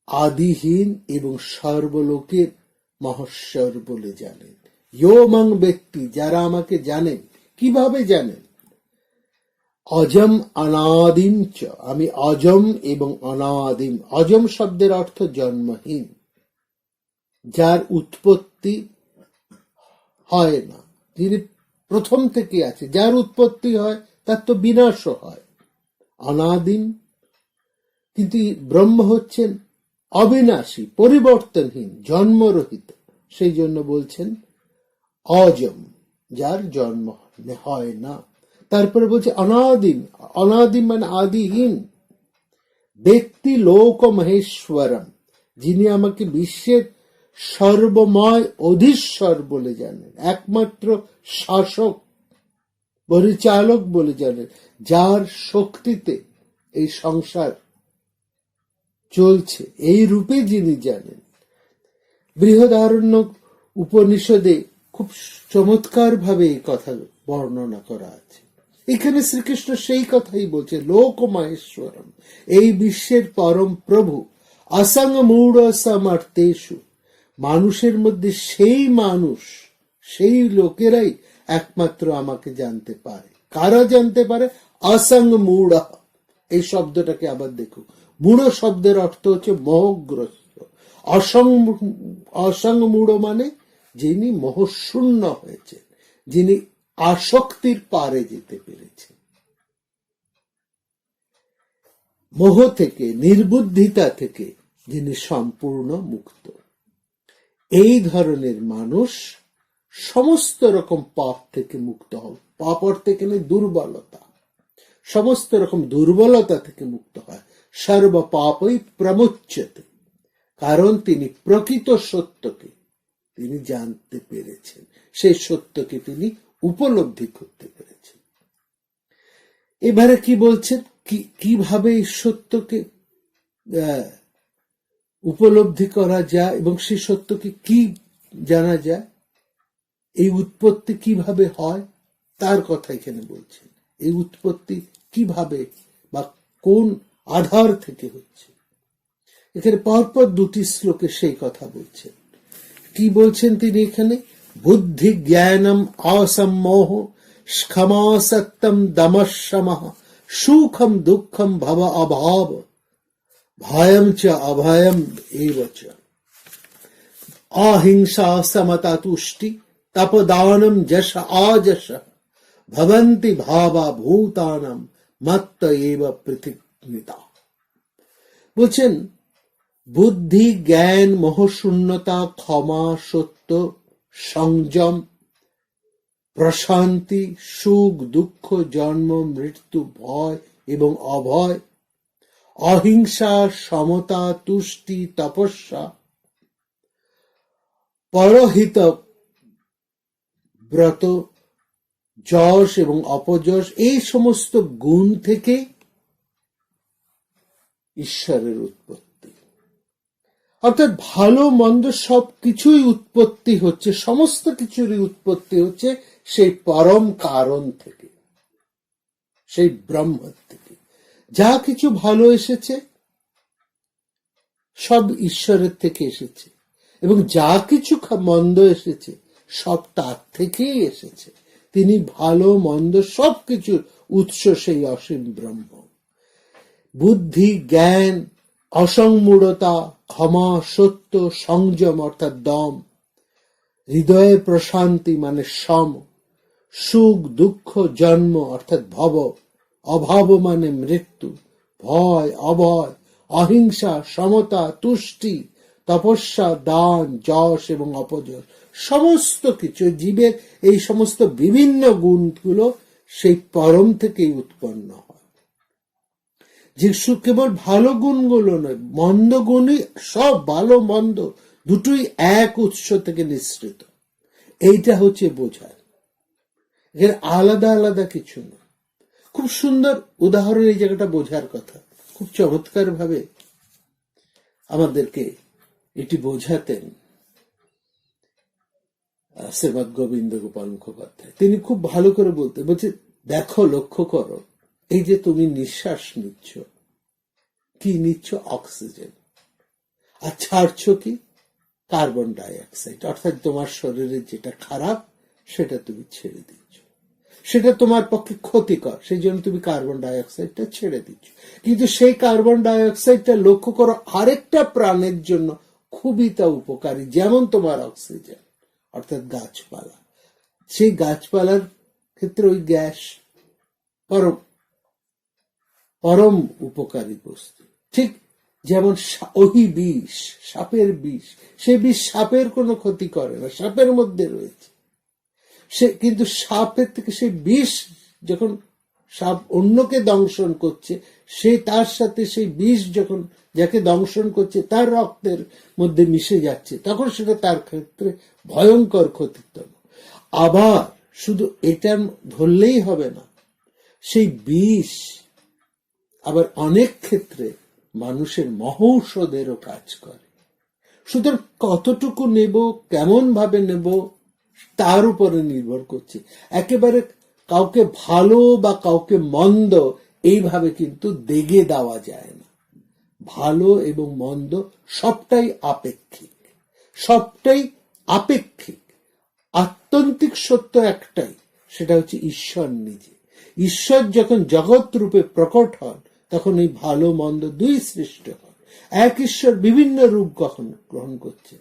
S1: আদিহীন এবং সর্বলোকের মহেশ্বর বলে জানেন। ইয়ো ব্যক্তি, যারা আমাকে জানেন। কিভাবে জানেন? অজম অনাদিম চ, আমি অজম এবং অনাদিম। অজম শব্দের অর্থ জন্মহীন, যার উৎপত্তি হয় না, যিনি প্রথম থেকে আছে। যার উৎপত্তি হয় তার তো বিনাশও হয়। অনাদিম, কিন্তু ব্রহ্ম হচ্ছেন অবিনাশী, পরিবর্তনহীন, জন্মরহিত, সেই জন্য বলছেন অজম, যার জন্ম হয় না। তারপরে বলছে অনাদিম, অনাদিম মানে আদিহীন, ব্যক্তি লোক মহেশ্বরম, যিনি আমাকে বিশ্বের সর্বময় অধীশ্বর বলে জানেন, একমাত্র শাসক পরিচালক বলে জানেন, যার শক্তিতে এই সংসার চলছে, এই রূপে যিনি জানেন। বৃহদারণ্যক উপনিষদে খুব চমৎকার ভাবে এই কথা বর্ণনা করা আছে। এখানে শ্রীকৃষ্ণ সেই কথাই বলছে, লোক মহেশ্বরম, এই বিশ্বের পরম প্রভু, অসঙ্গ মূঢ় সমর্থেষু, মানুষের মধ্যে সেই মানুষ, সেই লোকেরাই একমাত্র আমাকে জানতে পারে। কারা জানতে পারে? অসঙ্গ মূঢ়, এই শব্দটাকে আবার দেখো, মূঢ় শব্দের অর্থ হচ্ছে মোহগ্রস্ত। অসঙ্গ মূঢ় মানে যিনি মোহশূন্য হয়েছেন, যিনি আসক্তির পারে যেতে পেরেছেন, মোহ থেকে, নির্বুদ্ধিতা থেকে যিনি সম্পূর্ণ মুক্ত। এই ধরনের মানুষ সমস্ত রকম পাপ থেকে মুক্ত হবে। পাপ অর্থে এখানে দুর্বলতা, সমস্ত রকম দুর্বলতা থেকে মুক্ত হয়। সর্ব পাপই প্রমুচ্যতে, কারণ তিনি প্রকৃত সত্যকে তিনি জানতে পেরেছেন, সেই সত্যকে তিনি উপলব্ধি করতে পেরেছেন। এবারে কি বলছেন, কিভাবে এই সত্যকে উপলব্ধি করা যায় এবং সেই সত্যকে কি জানা যায়, এই উৎপত্তি কিভাবে হয় তার কথা এখানে বলছেন। এই উৎপত্তি কিভাবে বা কোন আধার থেকে হচ্ছে, এখানে পরপর দুটি শ্লোকে সেই কথা বলছেন। কি বলছেন তিনি এখানে? বুদ্ধি জ্ঞানম অসম্মোহ ক্ষমা সত্যম দমঃশমঃ সুখম দুঃখম ভব অভাব ভয়ম চ অভয়ম এব চ অহিংসা সমতা তুষ্টি তপদানম যশ আযশ ভবন্তি ভাবা ভূতানাম মত্ত এব পৃথিবীতা। বলছেন বুদ্ধি, জ্ঞান, মোহশূন্যতা, ক্ষমা, সত্য, সংযম, প্রশান্তি, সুখ, দুঃখ, জন্ম, মৃত্যু, ভয় এবং অভয়, অহিংসা, সমতা, তুষ্টি, তপস্যা, পরহিত ব্রত, যশ এবং অপযশ, এই সমস্ত গুণ থেকে ঈশ্বরের উৎপত্তি। অর্থাৎ ভালো মন্দ সবকিছুই উৎপত্তি হচ্ছে, সমস্ত কিছুরই উৎপত্তি হচ্ছে সেই পরম কারণ থেকে, সেই ব্রহ্ম থেকে। যা কিছু ভালো এসেছে সব ঈশ্বরের থেকে এসেছে, এবং যা কিছু মন্দ এসেছে সব তার থেকেই এসেছে। তিনি ভালো মন্দ সবকিছুর উৎস সেই অসীম ব্রহ্ম। বুদ্ধি, জ্ঞান, অসংমূঢ়তা, ক্ষমা, সত্য, সংযম অর্থাৎ দম, হৃদয়ে প্রশান্তি মানে সম, সুখ, দুঃখ, জন্ম অর্থাৎ ভব, অভাব মানে মৃত্যু, ভয়, অভয়, অহিংসা, সমতা, তুষ্টি, তপস্যা, দান, যশ এবং অপযশ, সমস্ত কিছু জীবের এই সমস্ত বিভিন্ন গুণগুলো সেই পরম থেকেই উৎপন্ন হয়। যে কেবল ভালো গুণগুলো নয়, মন্দ গুণই, সব ভালো মন্দ দুটোই এক উৎস থেকে নিঃসৃত। এইটা হচ্ছে বোঝার, এর আলাদা আলাদা কিছু না। খুব সুন্দর উদাহরণ এই জায়গাটা বোঝার কথা, খুব চমৎকার ভাবে আমাদেরকে এটি বোঝাতেন শ্রীমৎ গোবিন্দ গোপাল মুখোপাধ্যায়। তিনি খুব ভালো করে বলতেন, বলছে দেখো, লক্ষ্য করো, এই যে তুমি নিঃশ্বাস নিচ্ছ, কি নিচ্ছ? অক্সিজেন। আর ছাড়ছ কি? Carbon die oxide. অর্থাৎ তোমার শরীরে যেটা খারাপ সেটা তুমি ছেড়ে দিচ্ছ, সেটা তোমার পক্ষে ক্ষতিকর, সেই জন্য তুমি কার্বন ডাই অক্সাইডটা ছেড়ে দিচ্ছ। কিন্তু সেই কার্বন ডাই অক্সাইডটা লক্ষ্য করো আরেকটা প্রাণের জন্য খুবই তা উপকারী, যেমন তোমার অক্সিজেন, অর্থাৎ গাছপালা। সেই গাছপালার ক্ষেত্রে ওই গ্যাস পরম পরম উপকারী বস্তু। ঠিক যেমন ওই বিষ, সাপের বিষ, সে বিষ সাপের কোনো ক্ষতি করে না, সাপের মধ্যে রয়েছে। সে কিন্তু সাপের থেকে সেই বিষ যখন সাপ অন্যকে দংশন করছে, সে তার সাথে সেই বিষ যখন যাকে দংশন করছে তার রক্তের মধ্যে মিশে যাচ্ছে, তখন সেটা তার ক্ষেত্রে ভয়ঙ্কর ক্ষতিতর। আবার শুধু এটা ধরলেই হবে না, সেই বিষ আবার অনেক ক্ষেত্রে মানুষের মহৌষধেরও কাজ করে। সুতরাং কতটুকু নেব, কেমন ভাবে নেব, তার উপরে নির্ভর করছে। একেবারে কাউকে ভালো বা কাউকে মন্দ এইভাবে কিন্তু দেগে দেওয়া যায় না। ভালো এবং মন্দ সবটাই আপেক্ষিক, সবটাই আপেক্ষিক। আত্যন্তিক সত্য একটাই, সেটা হচ্ছে ঈশ্বর নিজে। ঈশ্বর যখন জগৎ রূপে প্রকট হন, তখন এই ভালো মন্দ দুই সৃষ্ট হন। এক ঈশ্বর বিভিন্ন রূপ গ্রহণ করছে।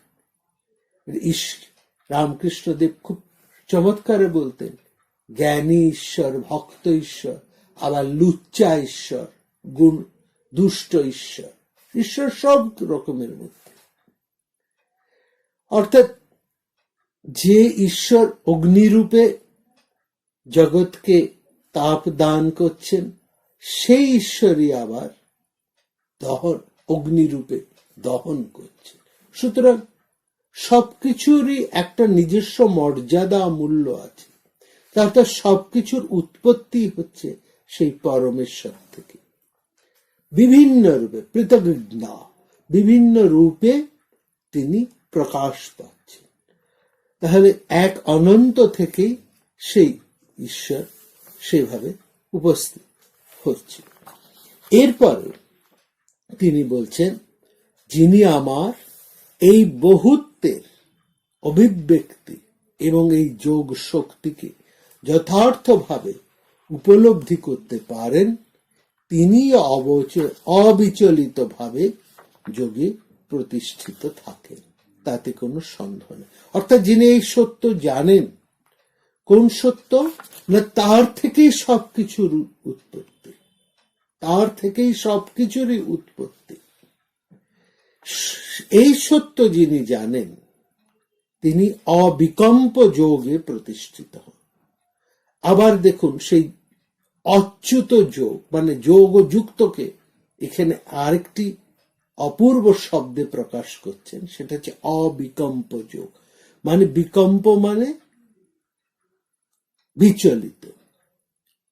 S1: রামকৃষ্ণদেব খুব চমৎকারে বলতেন, জ্ঞানী ঈশ্বর, ভক্ত ঈশ্বর, আবার লুচ্চা ঈশ্বর, গুণ দুষ্ট ঈশ্বর। ঈশ্বর সব রকমের মধ্যে। অর্থাৎ যে ঈশ্বর অগ্নিরূপে জগৎকে তাপ দান করছেন, সেই ঈশ্বরই আবার অগ্নিরূপে দহন করছেন। সুতরাং সবকিছুরই একটা নিজস্ব মর্যাদা মূল্য আছে। তাতে সবকিছুর উৎপত্তি হচ্ছে সেই পরমেশ্বর থেকে। বিভিন্ন রূপে পৃথগ্না, বিভিন্ন রূপে তিনি প্রকাশ পাচ্ছেন। তাহলে এক অনন্ত থেকেই সেই ঈশ্বর সেভাবে উপস্থিত হচ্ছে। এরপরে তিনি বলছেন, যিনি আমার এই বহুত্বের অভিব্যক্তি এবং এই যোগ শক্তিকে যথার্থভাবে উপলব্ধি করতে পারেন, তিনি অবিচলিতভাবে যোগে প্রতিষ্ঠিত থাকেন, তাতে কোনো সন্দেহ নেই। অর্থাৎ যিনি এই সত্য জানেন, কোন সত্য না, তার থেকেই সবকিছুর উৎপত্তি, তার থেকেই সবকিছুরই উৎপত্তি। এই সত্য যিনি জানেন, তিনি অবিকম্প যোগে প্রতিষ্ঠিত হন। আবার দেখুন, সেই অচ্যুত যোগ মানে যোগ ও যুক্তকে এখানে আরেকটি অপূর্ব শব্দে প্রকাশ করছেন, সেটা হচ্ছে অবিকম্প যোগ। মানে বিকম্প মানে বিচলিত,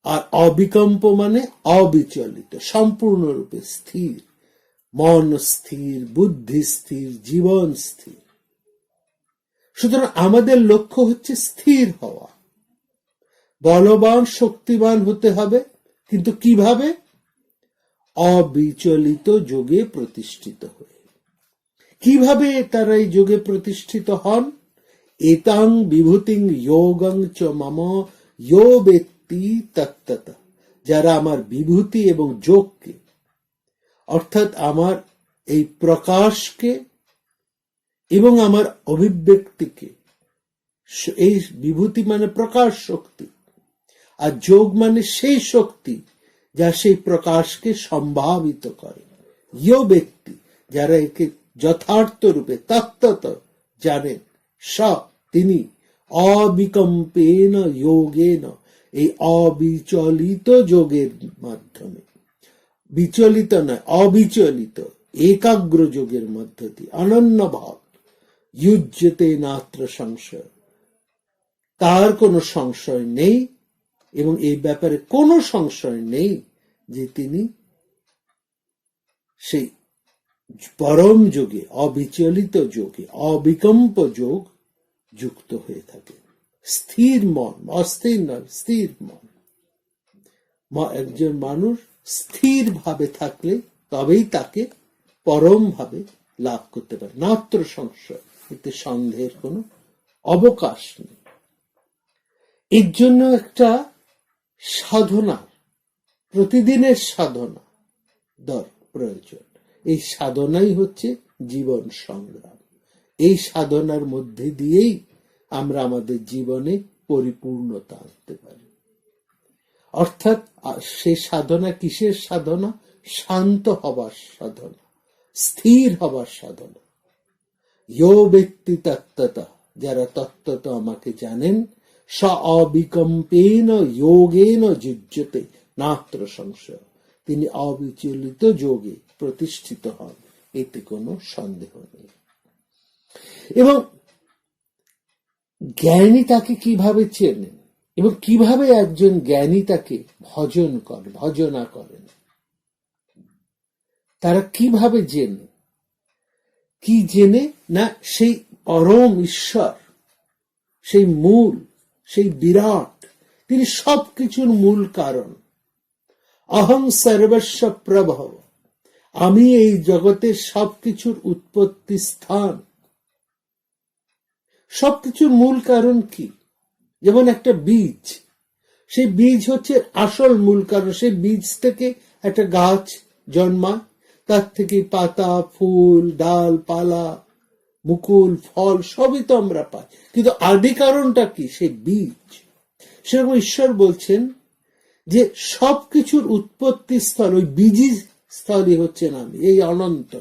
S1: আর অবিকম্প মানে অবিচলিত, সম্পূর্ণরূপে স্থির। মন স্থির, বুদ্ধি স্থির, জীবন স্থির। সুতরাং আমাদের লক্ষ্য হচ্ছে স্থির হওয়া, বলবান শক্তিবান হতে হবে। কিন্তু কিভাবে? অবিচলিত যোগে প্রতিষ্ঠিত হয়ে। কিভাবে তারা এই যোগে প্রতিষ্ঠিত হন? এতাং বিভূতিং যোগং চ মম ইয়ো বেত্তি তত্তত। যারা আমার বিভূতি এবং যোগকে, অর্থাৎ আমার এই প্রকাশকে এবং আমার অভিব্যক্তিকে, এই বিভূতি মানে প্রকাশ শক্তি, আর যোগ মানে সেই শক্তি যা সেই প্রকাশকে সম্ভাবিত করে। ইয়ো ব্যক্তি, যারা একে যথার্থ রূপে তত্ত্বত জানেন, তিনি অবিকম্পেন যোগেন, এই অবিচলিত যোগের মাধ্যমে, বিচলিত নয় অবিচলিত একাগ্র যোগের মধ্য দিয়ে অনন্য ভাব যুজ্যতে নাত্র সংশয়, তার কোনো সংশয় নেই এবং এই ব্যাপারে কোনো সংশয় নেই যে তিনি সেই পরম যোগে, অবিচলিত যোগে, অবিকম্প যোগ যুক্ত হয়ে থাকে। স্থির মন, অস্থির নয়, স্থির মন। একজন মানুষ স্থির ভাবে থাকলে তবেই তাকে পরম ভাবে লাভ করতে পারে, নাত্র সংশয়, এতে সন্দেহের কোনো অবকাশ নেই। এর জন্য একটা সাধনা, প্রতিদিনের সাধনা প্রয়োজন। এই সাধনাই হচ্ছে জীবন সংগ্রাম। এই সাধনার মধ্যে দিয়েই আমরা আমাদের জীবনে পরিপূর্ণতা আনতে পারি। অর্থাৎ সে সাধনা কিসের সাধনা? শান্ত হবার সাধনা, স্থির হবার সাধনা। ইয়ো ব্যক্তি তত্ত্বত, যারা তত্ত্বত আমাকে জানেন, স অবিকম্পেন যোগেন যুজ্যতে নাত্র সংশয়, তিনি অবিচলিত যোগে প্রতিষ্ঠিত হন, এতে কোনো সন্দেহ নেই। এবং জ্ঞানী তাকে কিভাবে চেনেন এবং কিভাবে একজন জ্ঞানী তাকে ভজনা করেন, তারা কিভাবে জেনে, কি জেনে না সেই পরম ঈশ্বর, সেই মূল, সেই বিরাট, তিনি সবকিছুর মূল কারণ। অহং সর্বস্ব প্রভব, আমি এই জগতের সবকিছুর উৎপত্তি স্থান। সবকিছুর মূল কারণ কি? যেমন একটা বীজ, সেই বীজ হচ্ছে আসল মূল কারণ। সেই বীজ থেকে একটা গাছ জন্মায়, তার থেকে পাতা, ফুল, ডাল, পালা, মুকুল, ফল সবই তো আমরা পাই, কিন্তু আদি কারণটা কি? সেই বীজ। সেরকম ঈশ্বর বলছেন যে সবকিছুর উৎপত্তি স্থল ওই বীজি স্থলই হচ্ছেন আমি, এই অনন্ত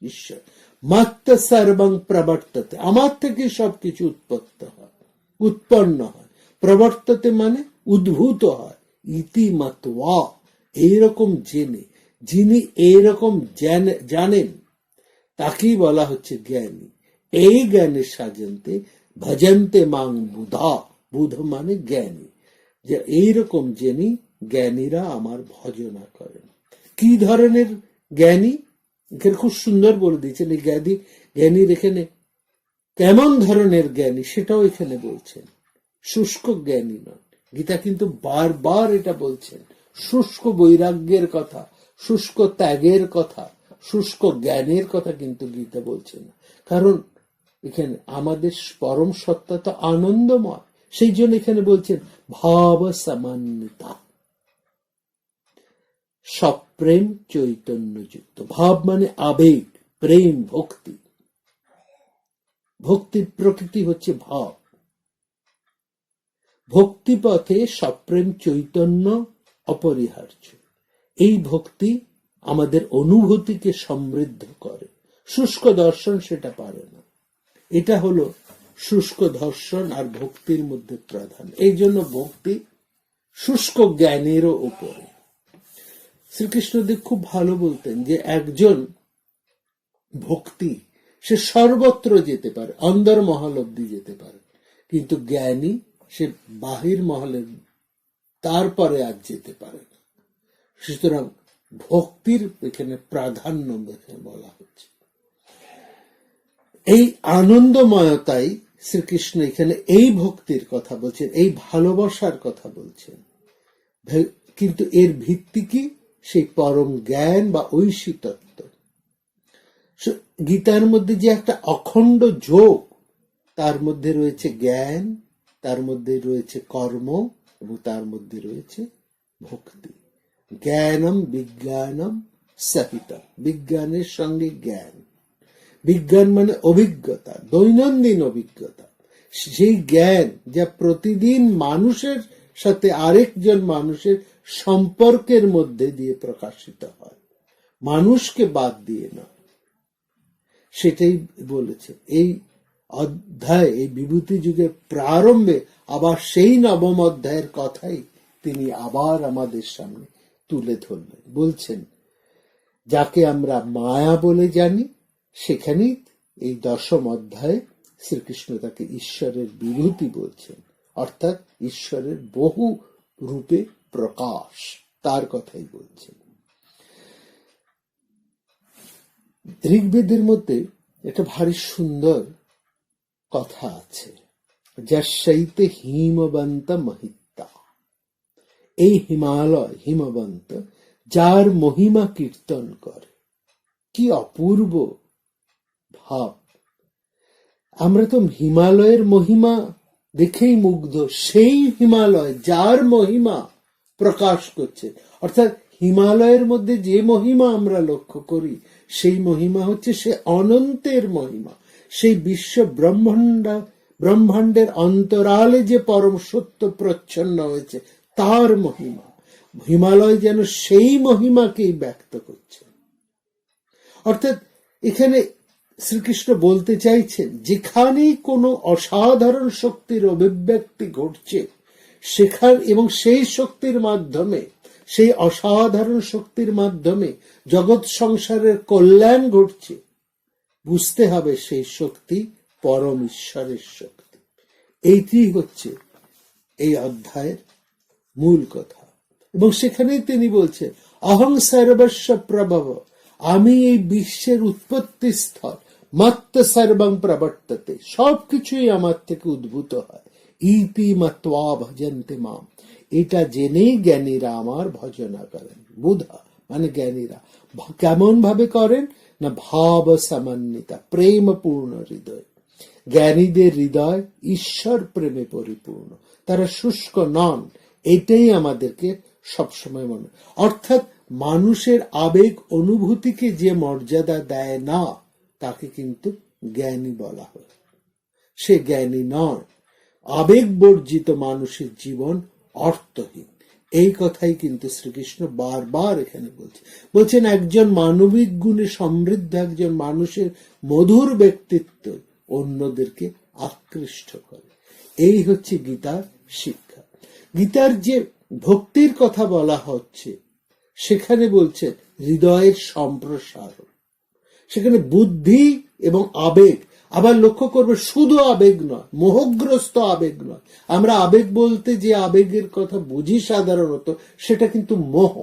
S1: ঈশ্বর। মাত্র সর্বং প্রবর্ততে, আমার থেকে সবকিছু উৎপন্ন হয়। প্রবর্ততে মানে উদ্ভূত হয়। ইতি মাত্ওয়া, এইরকম জেনে, যিনি এইরকম জানেন তাকেই বলা হচ্ছে জ্ঞানী। এই জ্ঞানের সাজন্তে ভজন্তে মাং বুধা, বুধ মানে জ্ঞানী, যে এইরকম জেনে জ্ঞানীরা আমার ভজনা করেন। কি ধরনের জ্ঞানী? এখানে খুব সুন্দর বলে দিয়েছেন। এই জ্ঞানীর এখানে কেমন ধরনের জ্ঞানী সেটাও এখানে বলছেন। শুষ্ক জ্ঞানী নন। গীতা কিন্তু বারবার এটা বলছেন, শুষ্ক বৈরাগ্যের কথা, শুষ্ক ত্যাগের কথা, শুষ্ক জ্ঞানের কথা কিন্তু গীতা বলছে না। কারণ এখানে আমাদের পরম সত্তা তো আনন্দময়, সেই জন্য এখানে বলছেন ভাব সামান্যতা, সপ্রেম চৈতন্যযুক্ত। ভাব মানে আবেগ, প্রেম, ভক্তি। ভক্তির প্রকৃতি হচ্ছে ভাব। ভক্তিপথে সপ্রেম চৈতন্য অপরিহার্য। এই ভক্তি আমাদের অনুভূতিকে সমৃদ্ধ করে। শুষ্ক দর্শন সেটা পারে না। এটা হলো শুষ্ক দর্শন আর ভক্তির মধ্যে প্রধান। এই জন্য ভক্তি শুষ্ক জ্ঞানেরও উপরে। শ্রীকৃষ্ণদেব খুব ভালো বলতেন যে একজন ভক্তি সে সর্বত্র যেতে পারে, অন্দর মহল অব্দি যেতে পারে, কিন্তু জ্ঞানী সে বাহির মহলে তারপরে আর যেতে পারে না। সুতরাং ভক্তির এখানে প্রাধান্য বলা হচ্ছে। এই আনন্দময়তাই শ্রীকৃষ্ণ এখানে এই ভক্তির কথা বলছেন, এই ভালোবাসার কথা বলছেন। কিন্তু এর ভিত্তি কি? সেই পরম জ্ঞান বা ঐশী তত্ত্ব। গীতার মধ্যে যে একটা অখণ্ড যোগ, তার মধ্যে রয়েছে জ্ঞান, তার মধ্যে রয়েছে কর্ম এবং তার মধ্যে রয়েছে ভক্তি। জ্ঞানম বিজ্ঞানম সহিতম, বিজ্ঞানের সঙ্গে জ্ঞান। বিজ্ঞান মানে অভিজ্ঞতা, দৈনন্দিন অভিজ্ঞতা। সেই জ্ঞান যা প্রতিদিন মানুষের সাথে আরেকজন মানুষের সম্পর্কের মধ্যে দিয়ে প্রকাশিত হয়, মানুষকে বাদ দিয়ে না। সেটাই বলেছে এই অধ্যায়, এই বিভূতি যুগের প্রারম্ভে আবার সেই নবম অধ্যায়ের কথাই তিনি আবার আমাদের সামনে তুলে ধরলেন। বলছেন যাকে আমরা মায়া বলে জানি, সেখানেই এই দশম অধ্যায়ে শ্রীকৃষ্ণ তাকে ঈশ্বরের বিভূতি বলছেন, অর্থাৎ ঈশ্বরের বহু রূপে প্রকাশ, তার কথাই বলছেন। ঋগ্বেদের মধ্যে একটা ভারী সুন্দর কথা আছে, যশৈতে হিমবন্ত মহিতা। এই হিমালয়, হিমবন্ত, যার মহিমা কীর্তন করে। কি অপূর্ব ভাব! আমরা তো হিমালয়ের মহিমা দেখেই মুগ্ধ। সেই হিমালয় যার মহিমা প্রকাশ করছে, অর্থাৎ হিমালয়ের মধ্যে যে মহিমা আমরা লক্ষ্য করি, সেই মহিমা হচ্ছে সে অনন্তের মহিমা। সেই বিশ্ব ব্রহ্মাণ্ডের অন্তরালে যে পরম সত্য প্রচ্ছন্ন হয়েছে, তার মহিমা। হিমালয় যেন সেই মহিমাকেই ব্যক্ত করছে। অর্থাৎ এখানে শ্রীকৃষ্ণ বলতে চাইছেন, যেখানেই কোনো অসাধারণ শক্তির অভিব্যক্তি ঘটছে সেখান এবং সেই শক্তির মাধ্যমে, সেই অসাধারণ শক্তির মাধ্যমে জগৎ সংসারের কল্যাণ ঘটছে, বুঝতে হবে সেই শক্তি পরম ঈশ্বরের শক্তি। এইটি হচ্ছে এই অধ্যায়ের মূল কথা। এবং সেখানেই তিনি বলছেন, অহং সর্বস্ব প্রভব, আমি এই বিশ্বের উৎপত্তি স্থল, মত্ত সর্বং প্রবর্ততে, সবকিছুই আমার থেকে উদ্ভূত হয়। ইতি মত্বা ভজন্তে মাম, এটা জেনেই জ্ঞানীরা আমার ভজনা করেন। বুধা মানে জ্ঞানীরা কেমন ভাবে করেন না, ভাব সমন্বিতা, প্রেম পূর্ণ হৃদয়। জ্ঞানীদের হৃদয় ঈশ্বর প্রেমে পরিপূর্ণ, তারা শুষ্ক নন। এটাই আমাদেরকে সবসময় মনে, অর্থাৎ মানুষের আবেগ অনুভূতিকে যে মর্যাদা দেয় না তাকে কিন্তু জ্ঞানী বলা হয়। সে জ্ঞানী নয়। আবেগ বর্জিত মানুষের জীবন অর্থহীন। এই কথাই কিন্তু শ্রীকৃষ্ণ বারবার এখানে বলছেন একজন মানবিক গুণে সমৃদ্ধ একজন মানুষের মধুর ব্যক্তিত্ব অন্যদেরকে আকৃষ্ট করে। এই হচ্ছে গীতার শিক্ষা। গীতার যে ভক্তির কথা বলা হচ্ছে সেখানে বলছে হৃদয়ের সম্প্রসারণ, সেখানে বুদ্ধি এবং আবেগ। আবার লক্ষ্য করবে, শুধু আবেগ নয়, মোহগ্রস্ত আবেগ নয়। আমরা আবেগ বলতে যে আবেগের কথা বুঝি সাধারণত সেটা কিন্তু মোহ।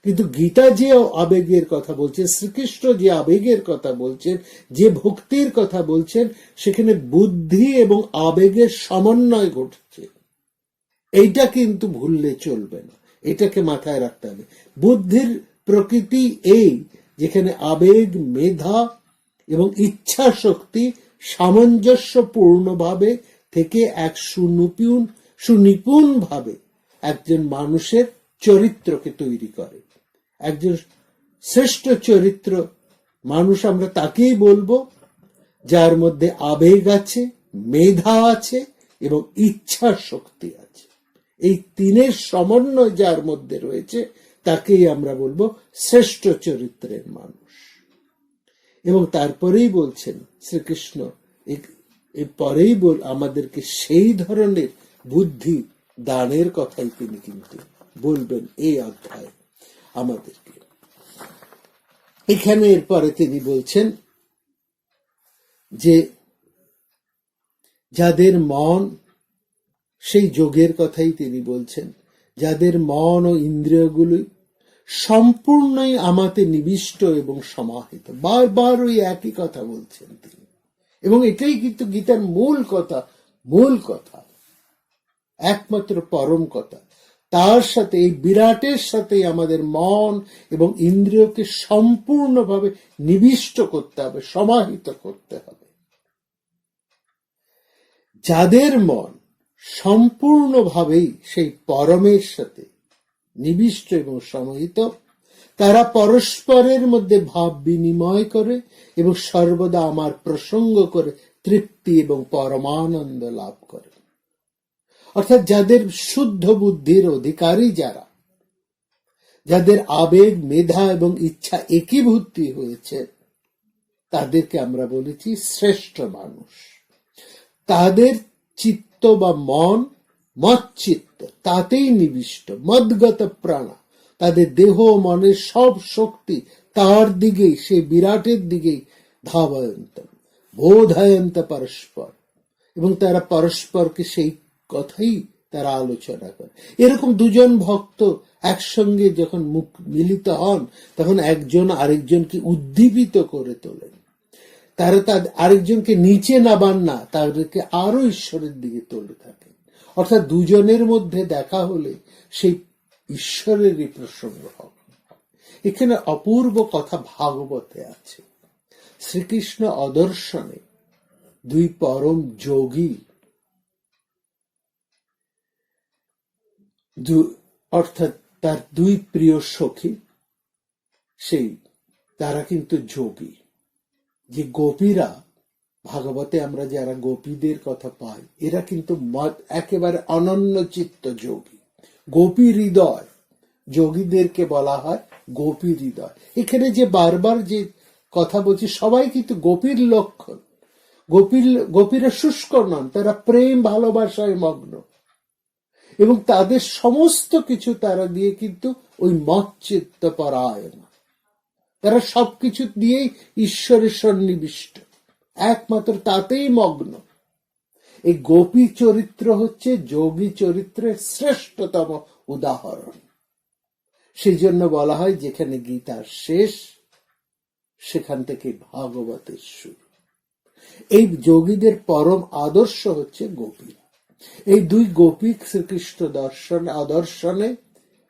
S1: কিন্তু গীতা যে আবেগের কথা বলছেন, শ্রীকৃষ্ণ যে আবেগের কথা বলছেন, যে ভক্তির কথা বলছেন, সেখানে বুদ্ধি এবং আবেগের সমন্বয় ঘটছে। এইটা কিন্তু ভুললে চলবে না, এটাকে মাথায় রাখতে হবে। বুদ্ধির প্রকৃতি এই, যেখানে আবেগ, মেধা এবং ইচ্ছা শক্তি সামঞ্জস্যপূর্ণভাবে থেকে এক সুনিপুণ ভাবে একজন মানুষের চরিত্রকে তৈরি করে। একজন শ্রেষ্ঠ চরিত্র মানুষ আমরা তাকেই বলবো যার মধ্যে আবেগ আছে, মেধা আছে এবং ইচ্ছা শক্তি আছে। এই তিনের সমন্বয় যার মধ্যে রয়েছে তাকেই আমরা বলবো শ্রেষ্ঠ চরিত্রের মানুষ। এবং তারপরেই বলছেন শ্রীকৃষ্ণ, পরেই আমাদেরকে সেই ধরনের বুদ্ধি দানের কথাই তিনি কিন্তু বলবেন এই অধ্যায়ে আমাদেরকে। এখানে এরপরে তিনি বলছেন যে যাদের মন, সেই যোগের কথাই তিনি বলছেন, যাদের মন ও ইন্দ্রিয়গুলি সম্পূর্ণই আমাতে নিবিষ্ট এবং সমাহিত। বারবার ওই একই কথা বলছেন তিনি, এবং এটাই কিন্তু গীতার মূল কথা, একমাত্র পরম কথা। তার সাথে এই বিরাটের সাথে আমাদের মন এবং ইন্দ্রিয়কে সম্পূর্ণভাবে নিবিষ্ট করতে হবে, সমাহিত করতে হবে। যাদের মন সম্পূর্ণভাবেই সেই পরমের সাথে নিবিষ্ট এবং সমাহিত, তারা পরস্পরের মধ্যে ভাব বিনিময় করে এবং সর্বদা আমার প্রসঙ্গ করে তৃপ্তি এবং পরমানন্দ লাভ করে। অর্থাৎ যাদের শুদ্ধ বুদ্ধির অধিকারী, যাদের আবেগ, মেধা এবং ইচ্ছা একীভূত হয়েছে, তাদেরকে আমরা বলেছি শ্রেষ্ঠ মানুষ। তাদের চিত্ত বা মন, মচ্চিত্ত, তাতেই নিবিষ্ট, মদগত প্রাণা, তাদের দেহ মনের সব শক্তি তার দিকেই, সেই বিরাটের দিকেই ধাবয়ন্ত, বোধয়ন্ত পরস্পর, এবং তারা পরস্পরকে সেই কথাই তারা আলোচনা করে। এরকম দুজন ভক্ত একসঙ্গে যখন মুখ মিলিত হন তখন একজন আরেকজনকে উদ্দীপিত করে তোলেন। তারা আরেকজনকে নিচে নামান না, তাদেরকে আরো ঈশ্বরের দিকে তোলে থাকে। অর্থাৎ দুজনের মধ্যে দেখা হলে সেই ঈশ্বরেরই প্রসঙ্গ হবে। এখানে অপূর্ব কথা ভাগবতে আছে। শ্রীকৃষ্ণ অদর্শনে দুই পরম যোগী, অর্থাৎ তার দুই প্রিয় সখী, তারা কিন্তু যোগী। যে গোপীরা, ভাগবতে আমরা যারা গোপীদের কথা পাই, এরা কিন্তু একেবারে অনন্য চিত্ত যোগী, গোপী হৃদয়। যোগীদেরকে বলা হয় গোপী হৃদয়। এখানে যে বারবার যে কথা বলছি, সবাই কিন্তু গোপীর লক্ষণ। গোপীরা শুষ্ক নন, তারা প্রেম ভালোবাসায় মগ্ন, এবং তাদের সমস্ত কিছু তারা দিয়ে কিন্তু ওই মচ্চিত্ত পরায়ণ, তারা সবকিছু দিয়েই ঈশ্বরের সন্নিবিষ্ট, একমাত্র তাতেই মগ্ন। এই গোপী চরিত্র হচ্ছে যোগী চরিত্রের শ্রেষ্ঠতম উদাহরণ। সেই জন্য বলা হয় যেখানে গীতার শেষ, সেখান থেকে ভাগবতের শুরু। এই যোগীদের পরম আদর্শ হচ্ছে গোপীরা। এই দুই গোপী শ্রীকৃষ্ণ আদর্শনে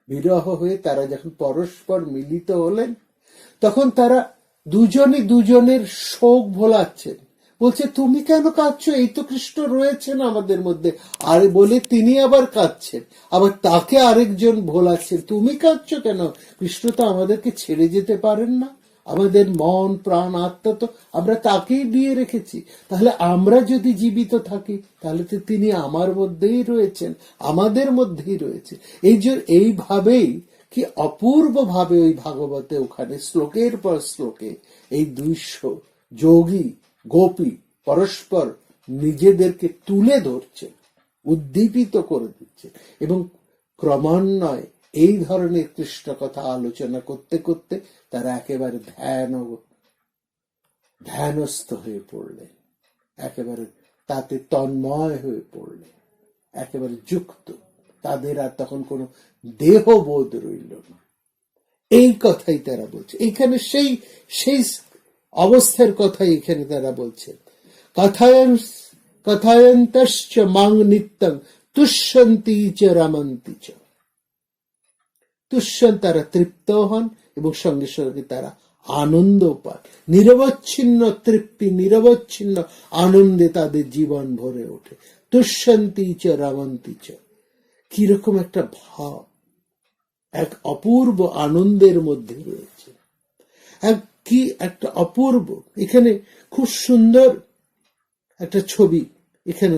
S1: বিরহ হয়ে তারা যখন পরস্পর মিলিত হলেন, তখন তারা দুজনে দুজনের শোক ভোলাচ্ছেন। বলছে, তুমি কেন কাঁদছো? এই তো কৃষ্ণ রয়েছেন আমাদের মধ্যে। আর বলে তিনি আবার কাঁদছেন, আবার তাকে আরেকজন ভোলাচ্ছেন, তুমি কাঁদছো কেন? কৃষ্ণ তো আমাদেরকে ছেড়ে যেতে পারেন না, আমাদের মন প্রাণ আত্মা তো আমরা তাকেই দিয়ে রেখেছি। তাহলে আমরা যদি জীবিত থাকি, তাহলে তো তিনি আমার মধ্যেই রয়েছেন, আমাদের মধ্যেই রয়েছে। এইভাবেই কি অপূর্ব ভাবে ওই ভাগবতে ওখানে শ্লোকের পর শ্লোকে এই 200 যোগী গোপী পরস্পর নিজেদেরকে তুলে ধরছে, উদ্দীপিত করে দিচ্ছে, এবং ক্রমান্বয়ে এই ধরনের কৃষ্ণ কথা আলোচনা করতে করতে তারা একেবারে ধ্যানস্থ হয়ে পড়লেন, একেবারে তাতে তন্ময় হয়ে পড়লেন, একেবারে যুক্ত। তাদের আর তখন কোনো দেহবোধ রইল না। এই কথাই তারা বলছে এখানে, সেই অবস্থার কথাই এখানে তারা বলছেন। কথায়ন্তশ্চ মাং নিত্যং তুষ্যন্তি চ রমন্তি চ। তুষ্যন, তারা তৃপ্ত হন, এবং সঙ্গে সঙ্গে তারা আনন্দ পান। নিরবচ্ছিন্ন তৃপ্তি, নিরবচ্ছিন্ন আনন্দে তাদের জীবন ভরে ওঠে। তুষ্যন্তি চ রমন্তি চ। কিরকম একটা ভাব, এক অপূর্ব আনন্দের মধ্যে রয়েছে। কি একটা অপূর্ব, এখানে খুব সুন্দর একটা ছবি এখানে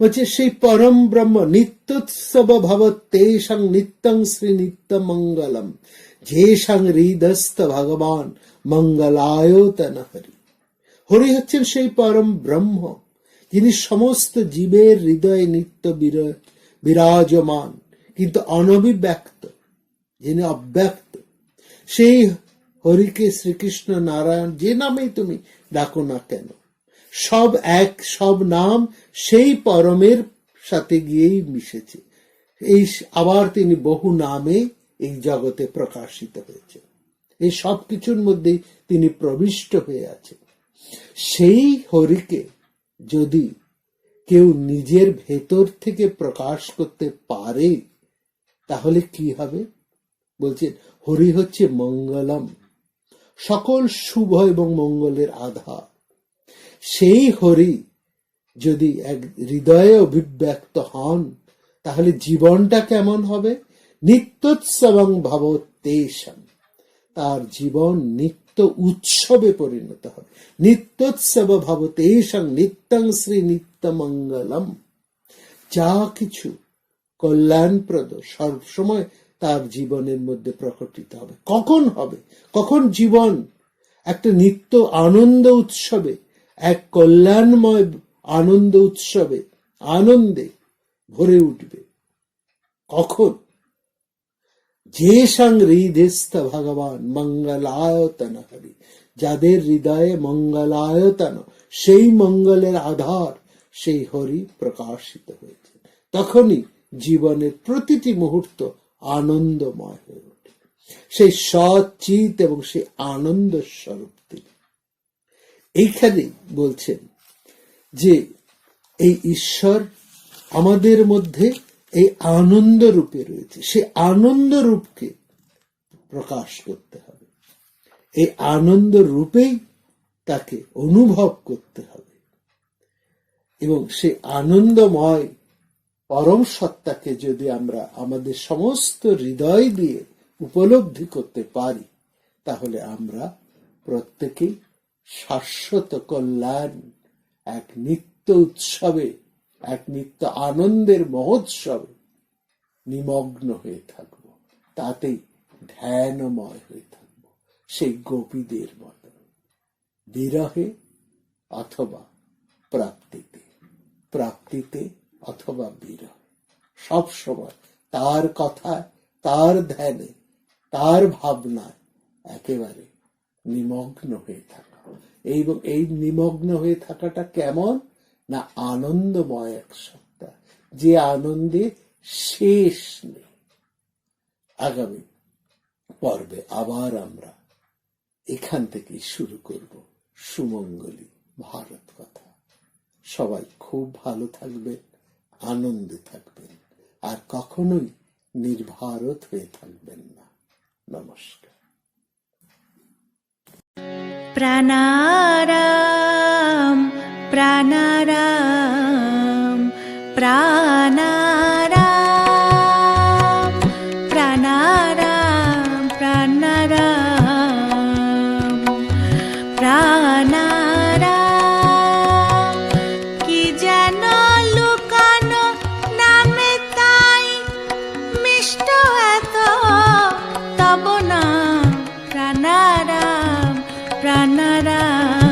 S1: বলছে সেই পরম ব্রহ্ম নিত্যোৎসব ভবত তেষাং নিত্যং শ্রী নিত্য মঙ্গলম যেষাং হৃদস্থ ভগবান মঙ্গলায়তন হরি। হরি হচ্ছেন সেই পরম ব্রহ্ম, যিনি সমস্ত জীবের হৃদয়ে নিত্য বিরাজমান, কিন্তু অনভিব্যক্ত, যিনি অব্যক্ত। সেই হরিকে শ্রীকৃষ্ণ নারায়ণ যে নামেই তুমি ডাকো না কেন, সব এক, সব নাম সেই পরমের সাথে গিয়েই মিশেছে। আবার তিনি বহু নামে এই জগতে প্রকাশিত হয়েছে, এই সব কিছুর মধ্যে তিনি প্রবিষ্ট হয়ে আছেন। সেই হরিকে যদি কেউ নিজের ভেতর থেকে প্রকাশ করতে পারে, তাহলে কি হবে? বলছেন হরি হচ্ছে মঙ্গলম, সকল শুভ এবং মঙ্গলের আধার। সেই হরি যদি এক হৃদয়ে অভিব্যক্ত হন, তাহলে জীবনটা কেমন হবে? নিত্যোৎসবং ভবতেষাং, তার জীবন নিত্য উৎসবে পরিণত হবে। নিত্যোৎসব ভবতেষাং নিত্যং শ্রী নিত্য মঙ্গলম। যা কিছু কল্যাণপ্রদ সবসময় তার জীবনের মধ্যে প্রকটিত হবে। কখন হবে? কখন জীবন একটা নিত্য আনন্দ উৎসবে, এক কল্যাণময় আনন্দ উৎসবে, আনন্দে ভরে উঠবে? কখন? যেষাং হৃদস্থ ভগবান মঙ্গলায়তন হরি, যাদের হৃদয়ে মঙ্গলায়তন, সেই মঙ্গলের আধার সেই হরি প্রকাশিত হয়েছে, তখনই জীবনের প্রতিটি মুহূর্ত আনন্দময় হয়ে ওঠে। সেই সচিত এবং সেই আনন্দ স্বরূপ তিনি। এইখানে বলছেন যে এই ঈশ্বর আমাদের মধ্যে এই আনন্দ রূপে রয়েছে, সেই আনন্দ রূপকে প্রকাশ করতে হবে। এই আনন্দ রূপেই তাকে অনুভব করতে হবে, এবং সেই আনন্দময় পরম সত্তাকে যদি আমরা আমাদের সমস্ত হৃদয় দিয়ে উপলব্ধি করতে পারি, তাহলে আমরা প্রত্যেকেই শাশ্বত কল্যাণ, এক নিত্য উৎসবে, এক নিত্য আনন্দের মহোৎসবে নিমগ্ন হয়ে থাকব, তাতেই ধ্যানময় হয়ে থাকব, সেই গোপীদের মতো। বিরহে অথবা প্রাপ্তিতে, প্রাপ্তিতে অথবা বিরহে, সব সময় তার কথায়, তার ধ্যানে, তার ভাবনায় একেবারে নিমগ্ন হয়ে থাকা। এবং এই নিমগ্ন হয়ে থাকাটা কেমন না, আনন্দময় এক সত্তা, যে আনন্দে শেষ নেই। আগামী পর্বে আবার আমরা এখান থেকেই শুরু করব সুমঙ্গলী ভারত কথা। সবাই খুব ভালো থাকবেন, আনন্দে থাকবেন, আর কখনোই নির্ভারত হয়ে থাকবেন না। নমস্কার।
S2: প্রাণারাম প্রাণারাম প্রাণারাম প্রাণারাম প্রাণারাম প্রাণারাম, কি যেন লুকানো নামে তাই মিষ্ট এত তব নাম। প্রাণারাম প্রাণারাম।